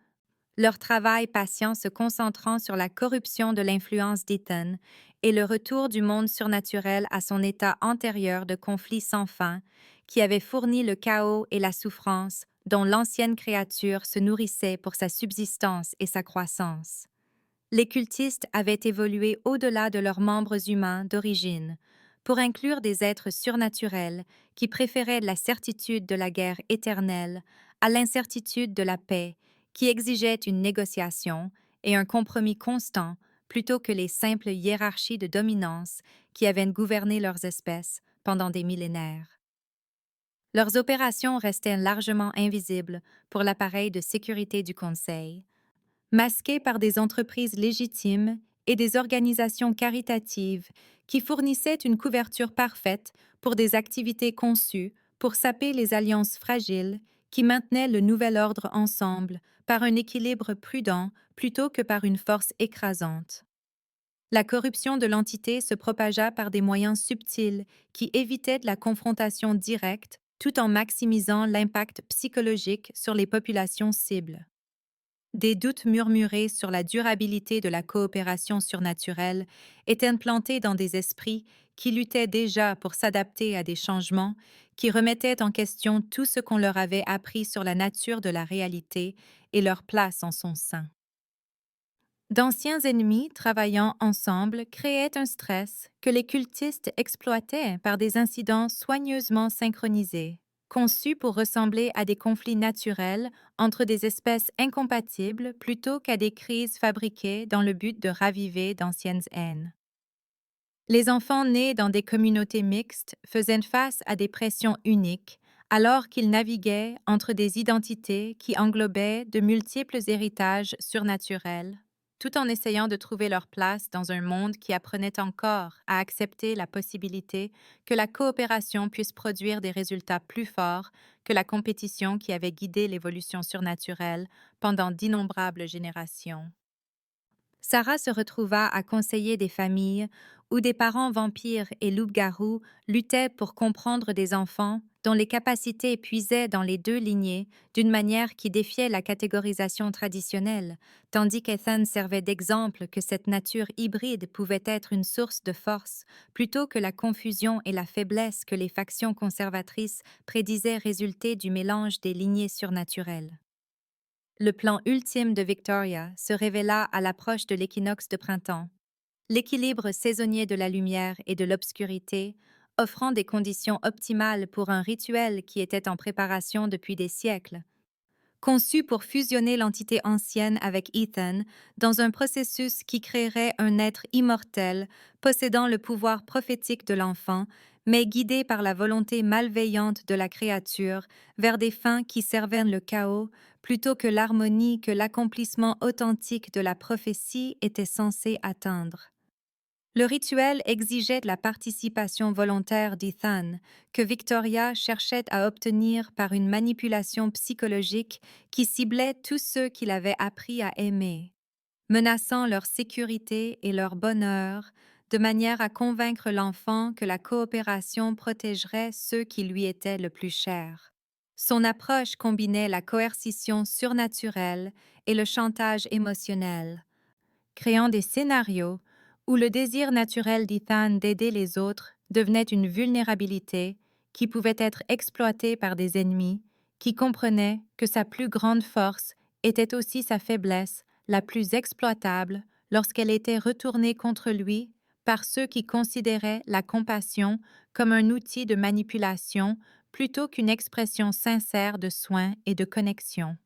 leur travail patient se concentrant sur la corruption de l'influence d'Ethan et le retour du monde surnaturel à son état antérieur de conflit sans fin, qui avait fourni le chaos et la souffrance dont l'ancienne créature se nourrissait pour sa subsistance et sa croissance. Les cultistes avaient évolué au-delà de leurs membres humains d'origine, pour inclure des êtres surnaturels qui préféraient la certitude de la guerre éternelle à l'incertitude de la paix, qui exigeait une négociation et un compromis constant plutôt que les simples hiérarchies de dominance qui avaient gouverné leurs espèces pendant des millénaires. Leurs opérations restaient largement invisibles pour l'appareil de sécurité du Conseil, masquées par des entreprises légitimes et des organisations caritatives qui fournissaient une couverture parfaite pour des activités conçues pour saper les alliances fragiles qui maintenaient le nouvel ordre ensemble par un équilibre prudent plutôt que par une force écrasante. La corruption de l'entité se propagea par des moyens subtils qui évitaient la confrontation directe tout en maximisant l'impact psychologique sur les populations cibles. Des doutes murmurés sur la durabilité de la coopération surnaturelle étaient implantés dans des esprits qui luttaient déjà pour s'adapter à des changements qui remettaient en question tout ce qu'on leur avait appris sur la nature de la réalité et leur place en son sein. D'anciens ennemis travaillant ensemble créaient un stress que les cultistes exploitaient par des incidents soigneusement synchronisés, conçus pour ressembler à des conflits naturels entre des espèces incompatibles plutôt qu'à des crises fabriquées dans le but de raviver d'anciennes haines. Les enfants nés dans des communautés mixtes faisaient face à des pressions uniques, alors qu'ils naviguaient entre des identités qui englobaient de multiples héritages surnaturels, tout en essayant de trouver leur place dans un monde qui apprenait encore à accepter la possibilité que la coopération puisse produire des résultats plus forts que la compétition qui avait guidé l'évolution surnaturelle pendant d'innombrables générations. Sarah se retrouva à conseiller des familles où des parents vampires et loups-garous luttaient pour comprendre des enfants dont les capacités puisaient dans les deux lignées d'une manière qui défiait la catégorisation traditionnelle, tandis qu'Ethan servait d'exemple que cette nature hybride pouvait être une source de force plutôt que la confusion et la faiblesse que les factions conservatrices prédisaient résulter du mélange des lignées surnaturelles. Le plan ultime de Victoria se révéla à l'approche de l'équinoxe de printemps. L'équilibre saisonnier de la lumière et de l'obscurité, offrant des conditions optimales pour un rituel qui était en préparation depuis des siècles. Conçu pour fusionner l'entité ancienne avec Ethan dans un processus qui créerait un être immortel possédant le pouvoir prophétique de l'enfant, mais guidé par la volonté malveillante de la créature vers des fins qui servaient le chaos plutôt que l'harmonie que l'accomplissement authentique de la prophétie était censé atteindre. Le rituel exigeait la participation volontaire d'Ethan, que Victoria cherchait à obtenir par une manipulation psychologique qui ciblait tous ceux qu'il avait appris à aimer. menaçant leur sécurité et leur bonheur, de manière à convaincre l'enfant que la coopération protégerait ceux qui lui étaient le plus chers. Son approche combinait la coercition surnaturelle et le chantage émotionnel, créant des scénarios où le désir naturel d'Ethan d'aider les autres devenait une vulnérabilité qui pouvait être exploitée par des ennemis qui comprenaient que sa plus grande force était aussi sa faiblesse la plus exploitable lorsqu'elle était retournée contre lui par ceux qui considéraient la compassion comme un outil de manipulation plutôt qu'une expression sincère de soin et de connexion.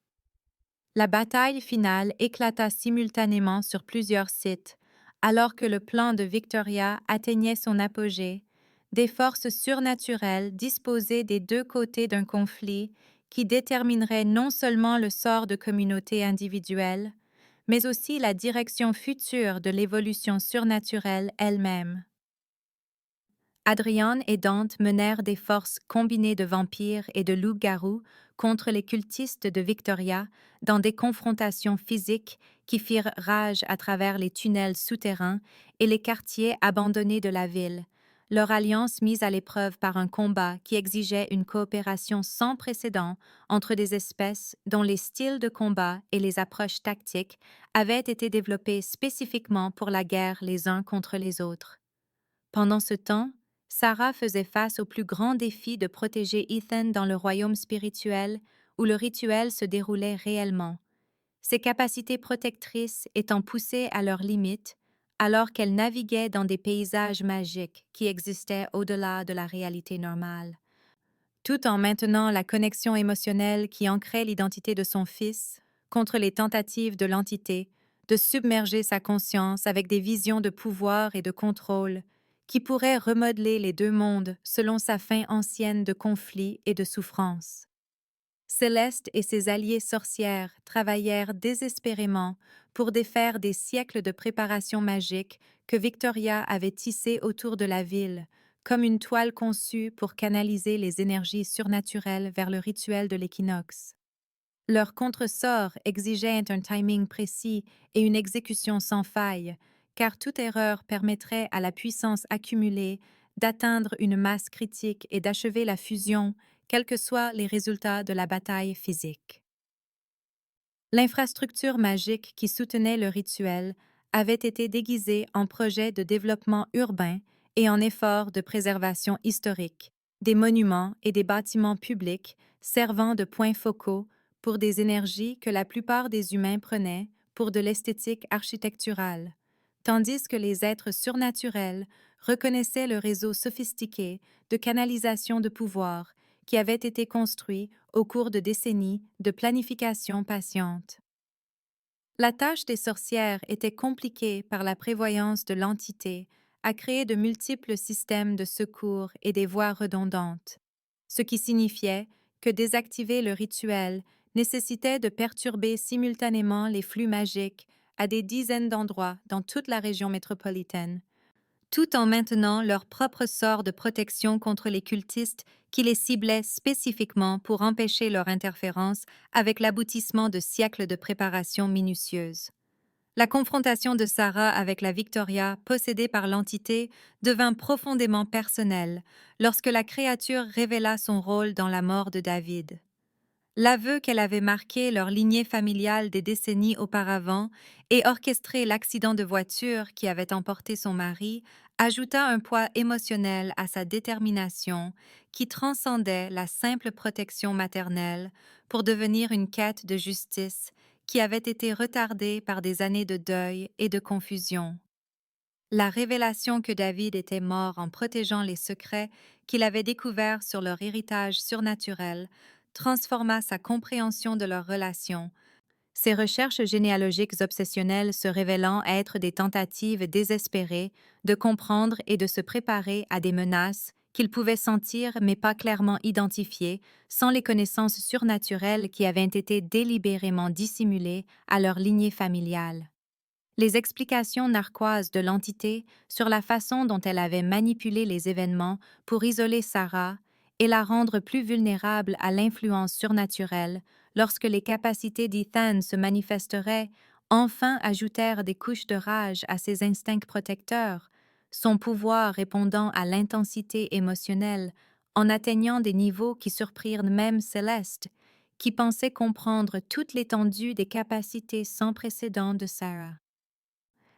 La bataille finale éclata simultanément sur plusieurs sites, alors que le plan de Victoria atteignait son apogée. Des forces surnaturelles disposées des deux côtés d'un conflit qui déterminerait non seulement le sort de communautés individuelles, mais aussi la direction future de l'évolution surnaturelle elle-même. Adrian et Dante menèrent des forces combinées de vampires et de loups-garous contre les cultistes de Victoria dans des confrontations physiques qui firent rage à travers les tunnels souterrains et les quartiers abandonnés de la ville, leur alliance mise à l'épreuve par un combat qui exigeait une coopération sans précédent entre des espèces dont les styles de combat et les approches tactiques avaient été développés spécifiquement pour la guerre les uns contre les autres. Pendant ce temps, Sarah faisait face au plus grand défi de protéger Ethan dans le royaume spirituel où le rituel se déroulait réellement, ses capacités protectrices étant poussées à leurs limites alors qu'elle naviguait dans des paysages magiques qui existaient au-delà de la réalité normale. Tout en maintenant la connexion émotionnelle qui ancrait l'identité de son fils contre les tentatives de l'entité de submerger sa conscience avec des visions de pouvoir et de contrôle qui pourraient remodeler les deux mondes selon sa fin ancienne de conflit et de souffrance. Céleste et ses alliées sorcières travaillèrent désespérément pour défaire des siècles de préparation magique que Victoria avait tissés autour de la ville, comme une toile conçue pour canaliser les énergies surnaturelles vers le rituel de l'équinoxe. Leur contresort exigeait un timing précis et une exécution sans faille, car toute erreur permettrait à la puissance accumulée d'atteindre une masse critique et d'achever la fusion, quels que soient les résultats de la bataille physique. L'infrastructure magique qui soutenait le rituel avait été déguisée en projet de développement urbain et en effort de préservation historique, des monuments et des bâtiments publics servant de points focaux pour des énergies que la plupart des humains prenaient pour de l'esthétique architecturale, tandis que les êtres surnaturels reconnaissaient le réseau sophistiqué de canalisation de pouvoir qui avait été construit au cours de décennies de planification patiente. La tâche des sorcières était compliquée par la prévoyance de l'entité à créer de multiples systèmes de secours et des voies redondantes, ce qui signifiait que désactiver le rituel nécessitait de perturber simultanément les flux magiques à des dizaines d'endroits dans toute la région métropolitaine, tout en maintenant leur propre sort de protection contre les cultistes qui les ciblaient spécifiquement pour empêcher leur interférence avec l'aboutissement de siècles de préparation minutieuse. La confrontation de Sarah avec la Victoria possédée par l'entité devint profondément personnelle lorsque la créature révéla son rôle dans la mort de David. L'aveu qu'elle avait marqué leur lignée familiale des décennies auparavant et orchestré l'accident de voiture qui avait emporté son mari ajouta un poids émotionnel à sa détermination qui transcendait la simple protection maternelle pour devenir une quête de justice qui avait été retardée par des années de deuil et de confusion. La révélation que David était mort en protégeant les secrets qu'il avait découverts sur leur héritage surnaturel transforma sa compréhension de leur relation, ses recherches généalogiques obsessionnelles se révélant être des tentatives désespérées de comprendre et de se préparer à des menaces qu'il pouvait sentir mais pas clairement identifier sans les connaissances surnaturelles qui avaient été délibérément dissimulées à leur lignée familiale. Les explications narquoises de l'entité sur la façon dont elle avait manipulé les événements pour isoler Sarah et la rendre plus vulnérable à l'influence surnaturelle lorsque les capacités d'Ethan se manifesteraient enfin ajoutèrent des couches de rage à ses instincts protecteurs, son pouvoir répondant à l'intensité émotionnelle, en atteignant des niveaux qui surprirent même Céleste, qui pensait comprendre toute l'étendue des capacités sans précédent de Sarah.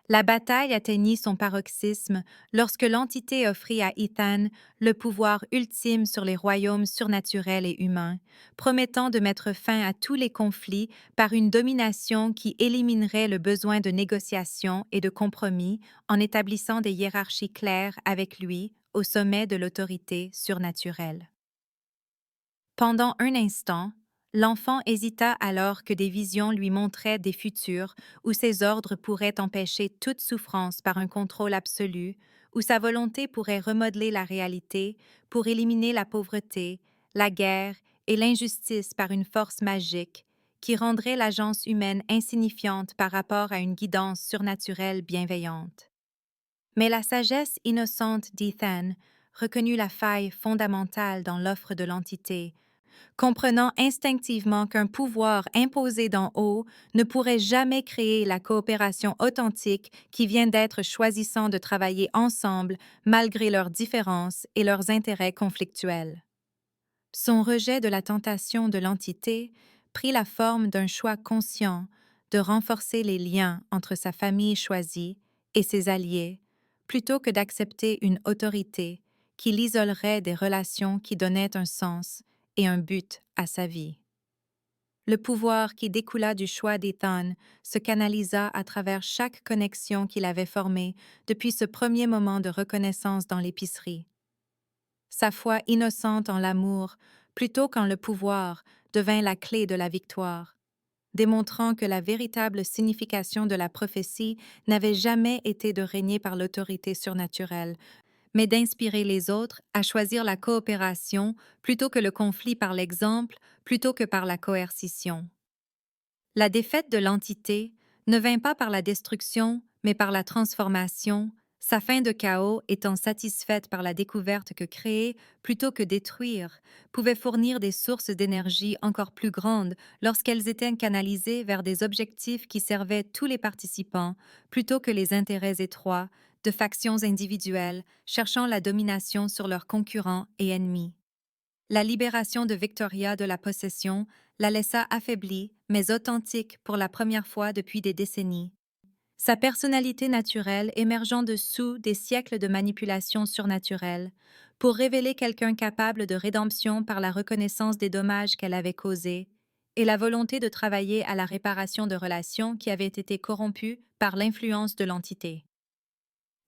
La bataille atteignit son paroxysme lorsque l'entité offrit à Ethan le pouvoir ultime sur les royaumes surnaturels et humains, promettant de mettre fin à tous les conflits par une domination qui éliminerait le besoin de négociation et de compromis en établissant des hiérarchies claires avec lui au sommet de l'autorité surnaturelle. Pendant un instant, l'enfant hésita alors que des visions lui montraient des futurs où ses ordres pourraient empêcher toute souffrance par un contrôle absolu, où sa volonté pourrait remodeler la réalité pour éliminer la pauvreté, la guerre et l'injustice par une force magique qui rendrait l'agence humaine insignifiante par rapport à une guidance surnaturelle bienveillante. Mais la sagesse innocente d'Ethan reconnut la faille fondamentale dans l'offre de l'entité, comprenant instinctivement qu'un pouvoir imposé d'en haut ne pourrait jamais créer la coopération authentique qui vient d'être choisissant de travailler ensemble malgré leurs différences et leurs intérêts conflictuels. Son rejet de la tentation de l'entité prit la forme d'un choix conscient de renforcer les liens entre sa famille choisie et ses alliés, plutôt que d'accepter une autorité qui l'isolerait des relations qui donnaient un sens et un but à sa vie. Le pouvoir qui découla du choix d'Ethan se canalisa à travers chaque connexion qu'il avait formée depuis ce premier moment de reconnaissance dans l'épicerie. Sa foi innocente en l'amour, plutôt qu'en le pouvoir, devint la clé de la victoire, démontrant que la véritable signification de la prophétie n'avait jamais été de régner par l'autorité surnaturelle, mais d'inspirer les autres à choisir la coopération plutôt que le conflit par l'exemple, plutôt que par la coercition. La défaite de l'entité ne vint pas par la destruction, mais par la transformation, sa fin de chaos étant satisfaite par la découverte que créer, plutôt que détruire, pouvait fournir des sources d'énergie encore plus grandes lorsqu'elles étaient canalisées vers des objectifs qui servaient tous les participants, plutôt que les intérêts étroits de factions individuelles cherchant la domination sur leurs concurrents et ennemis. La libération de Victoria de la possession la laissa affaiblie, mais authentique pour la première fois depuis des décennies. Sa personnalité naturelle émergeant dessous des siècles de manipulation surnaturelle, pour révéler quelqu'un capable de rédemption par la reconnaissance des dommages qu'elle avait causés, et la volonté de travailler à la réparation de relations qui avaient été corrompues par l'influence de l'entité.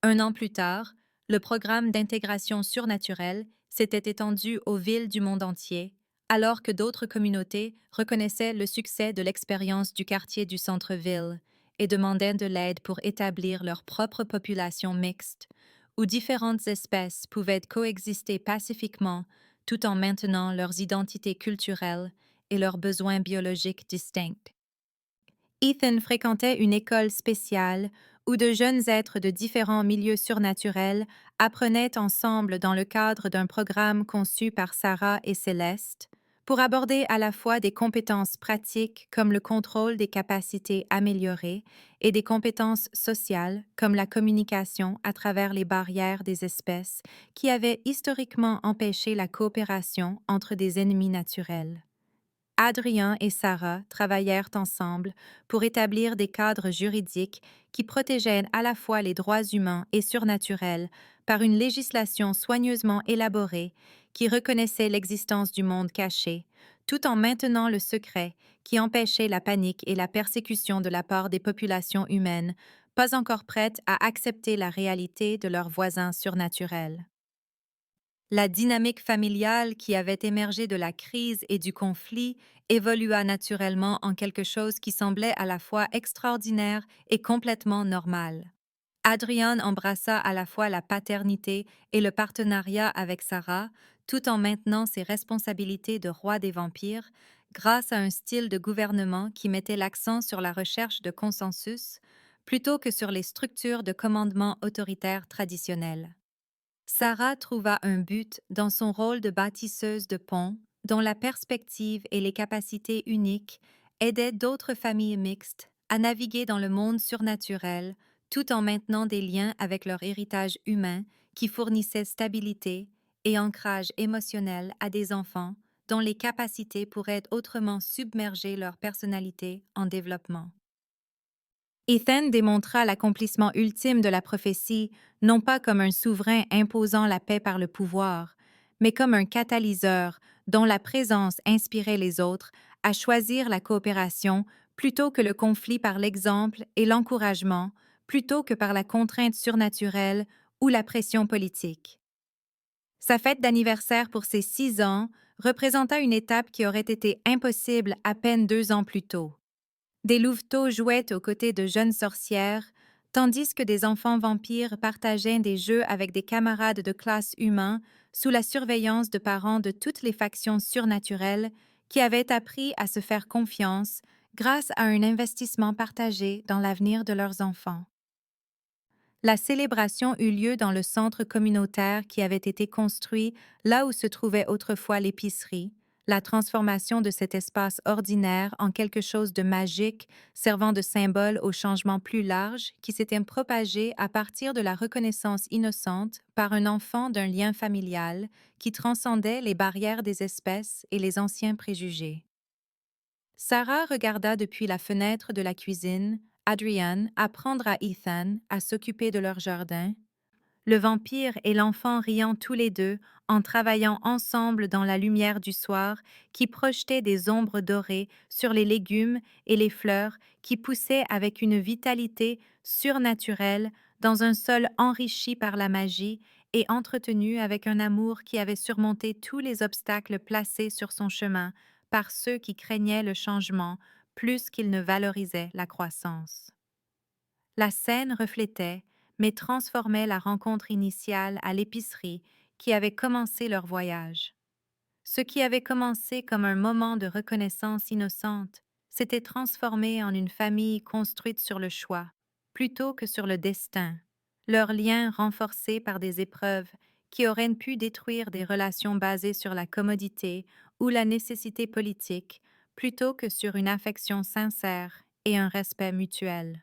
Un an plus tard, le programme d'intégration surnaturelle s'était étendu aux villes du monde entier, alors que d'autres communautés reconnaissaient le succès de l'expérience du quartier du centre-ville et demandaient de l'aide pour établir leur propre population mixte, où différentes espèces pouvaient coexister pacifiquement tout en maintenant leurs identités culturelles et leurs besoins biologiques distincts. Ethan fréquentait une école spéciale où de jeunes êtres de différents milieux surnaturels apprenaient ensemble dans le cadre d'un programme conçu par Sarah et Céleste pour aborder à la fois des compétences pratiques comme le contrôle des capacités améliorées et des compétences sociales comme la communication à travers les barrières des espèces qui avaient historiquement empêché la coopération entre des ennemis naturels. Adrien et Sarah travaillèrent ensemble pour établir des cadres juridiques qui protégeaient à la fois les droits humains et surnaturels par une législation soigneusement élaborée qui reconnaissait l'existence du monde caché, tout en maintenant le secret qui empêchait la panique et la persécution de la part des populations humaines, pas encore prêtes à accepter la réalité de leurs voisins surnaturels. La dynamique familiale qui avait émergé de la crise et du conflit évolua naturellement en quelque chose qui semblait à la fois extraordinaire et complètement normal. Adrian embrassa à la fois la paternité et le partenariat avec Sarah, tout en maintenant ses responsabilités de roi des vampires, grâce à un style de gouvernement qui mettait l'accent sur la recherche de consensus plutôt que sur les structures de commandement autoritaires traditionnelles. Sarah trouva un but dans son rôle de bâtisseuse de ponts, dont la perspective et les capacités uniques aidaient d'autres familles mixtes à naviguer dans le monde surnaturel tout en maintenant des liens avec leur héritage humain qui fournissait stabilité et ancrage émotionnel à des enfants dont les capacités pourraient autrement submerger leur personnalité en développement. Ethan démontra l'accomplissement ultime de la prophétie non pas comme un souverain imposant la paix par le pouvoir, mais comme un catalyseur dont la présence inspirait les autres à choisir la coopération plutôt que le conflit par l'exemple et l'encouragement, plutôt que par la contrainte surnaturelle ou la pression politique. Sa fête d'anniversaire pour ses 6 ans représenta une étape qui aurait été impossible à peine 2 ans plus tôt. Des louveteaux jouaient aux côtés de jeunes sorcières, tandis que des enfants vampires partageaient des jeux avec des camarades de classe humains sous la surveillance de parents de toutes les factions surnaturelles qui avaient appris à se faire confiance grâce à un investissement partagé dans l'avenir de leurs enfants. La célébration eut lieu dans le centre communautaire qui avait été construit là où se trouvait autrefois l'épicerie, la transformation de cet espace ordinaire en quelque chose de magique, servant de symbole au changement plus large qui s'était propagé à partir de la reconnaissance innocente par un enfant d'un lien familial qui transcendait les barrières des espèces et les anciens préjugés. Sarah regarda depuis la fenêtre de la cuisine Adrian apprendre à Ethan à s'occuper de leur jardin, le vampire et l'enfant riant tous les deux en travaillant ensemble dans la lumière du soir qui projetait des ombres dorées sur les légumes et les fleurs qui poussaient avec une vitalité surnaturelle dans un sol enrichi par la magie et entretenu avec un amour qui avait surmonté tous les obstacles placés sur son chemin par ceux qui craignaient le changement plus qu'ils ne valorisaient la croissance. La scène reflétait, mais transformait la rencontre initiale à l'épicerie qui avait commencé leur voyage. Ce qui avait commencé comme un moment de reconnaissance innocente s'était transformé en une famille construite sur le choix, plutôt que sur le destin, leur lien renforcé par des épreuves qui auraient pu détruire des relations basées sur la commodité ou la nécessité politique, plutôt que sur une affection sincère et un respect mutuel.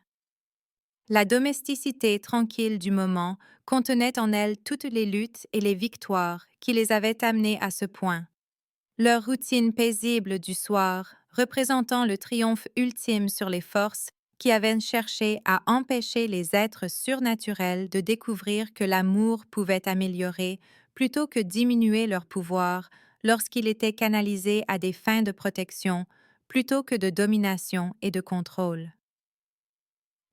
La domesticité tranquille du moment contenait en elle toutes les luttes et les victoires qui les avaient amenés à ce point. Leur routine paisible du soir, représentant le triomphe ultime sur les forces qui avaient cherché à empêcher les êtres surnaturels de découvrir que l'amour pouvait améliorer plutôt que diminuer leur pouvoir lorsqu'il était canalisé à des fins de protection plutôt que de domination et de contrôle.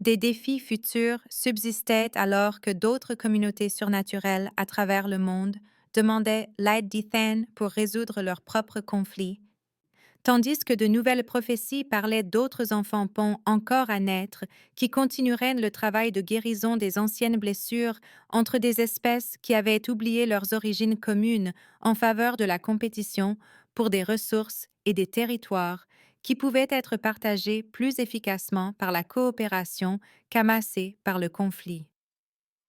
Des défis futurs subsistaient alors que d'autres communautés surnaturelles à travers le monde demandaient l'aide d'Ethan pour résoudre leurs propres conflits, tandis que de nouvelles prophéties parlaient d'autres enfants-ponts encore à naître qui continueraient le travail de guérison des anciennes blessures entre des espèces qui avaient oublié leurs origines communes en faveur de la compétition pour des ressources et des territoires qui pouvaient être partagés plus efficacement par la coopération qu'amassés par le conflit.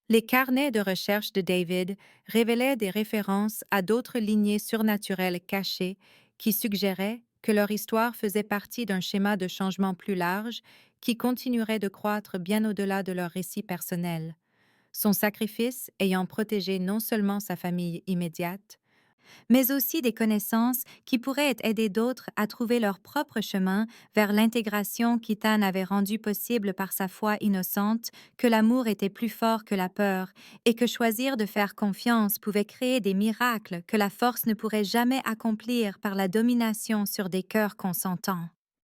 Les carnets de recherche de David révélaient des références à d'autres lignées surnaturelles cachées qui suggéraient que leur histoire faisait partie d'un schéma de changement plus large qui continuerait de croître bien au-delà de leur récit personnel, son sacrifice ayant protégé non seulement sa famille immédiate, mais aussi des connaissances qui pourraient aider d'autres à trouver leur propre chemin vers l'intégration qu'Ethan avait rendue possible par sa foi innocente, que l'amour était plus fort que la peur, et que choisir de faire confiance pouvait créer des miracles que la force ne pourrait jamais accomplir par la domination sur des cœurs consentants.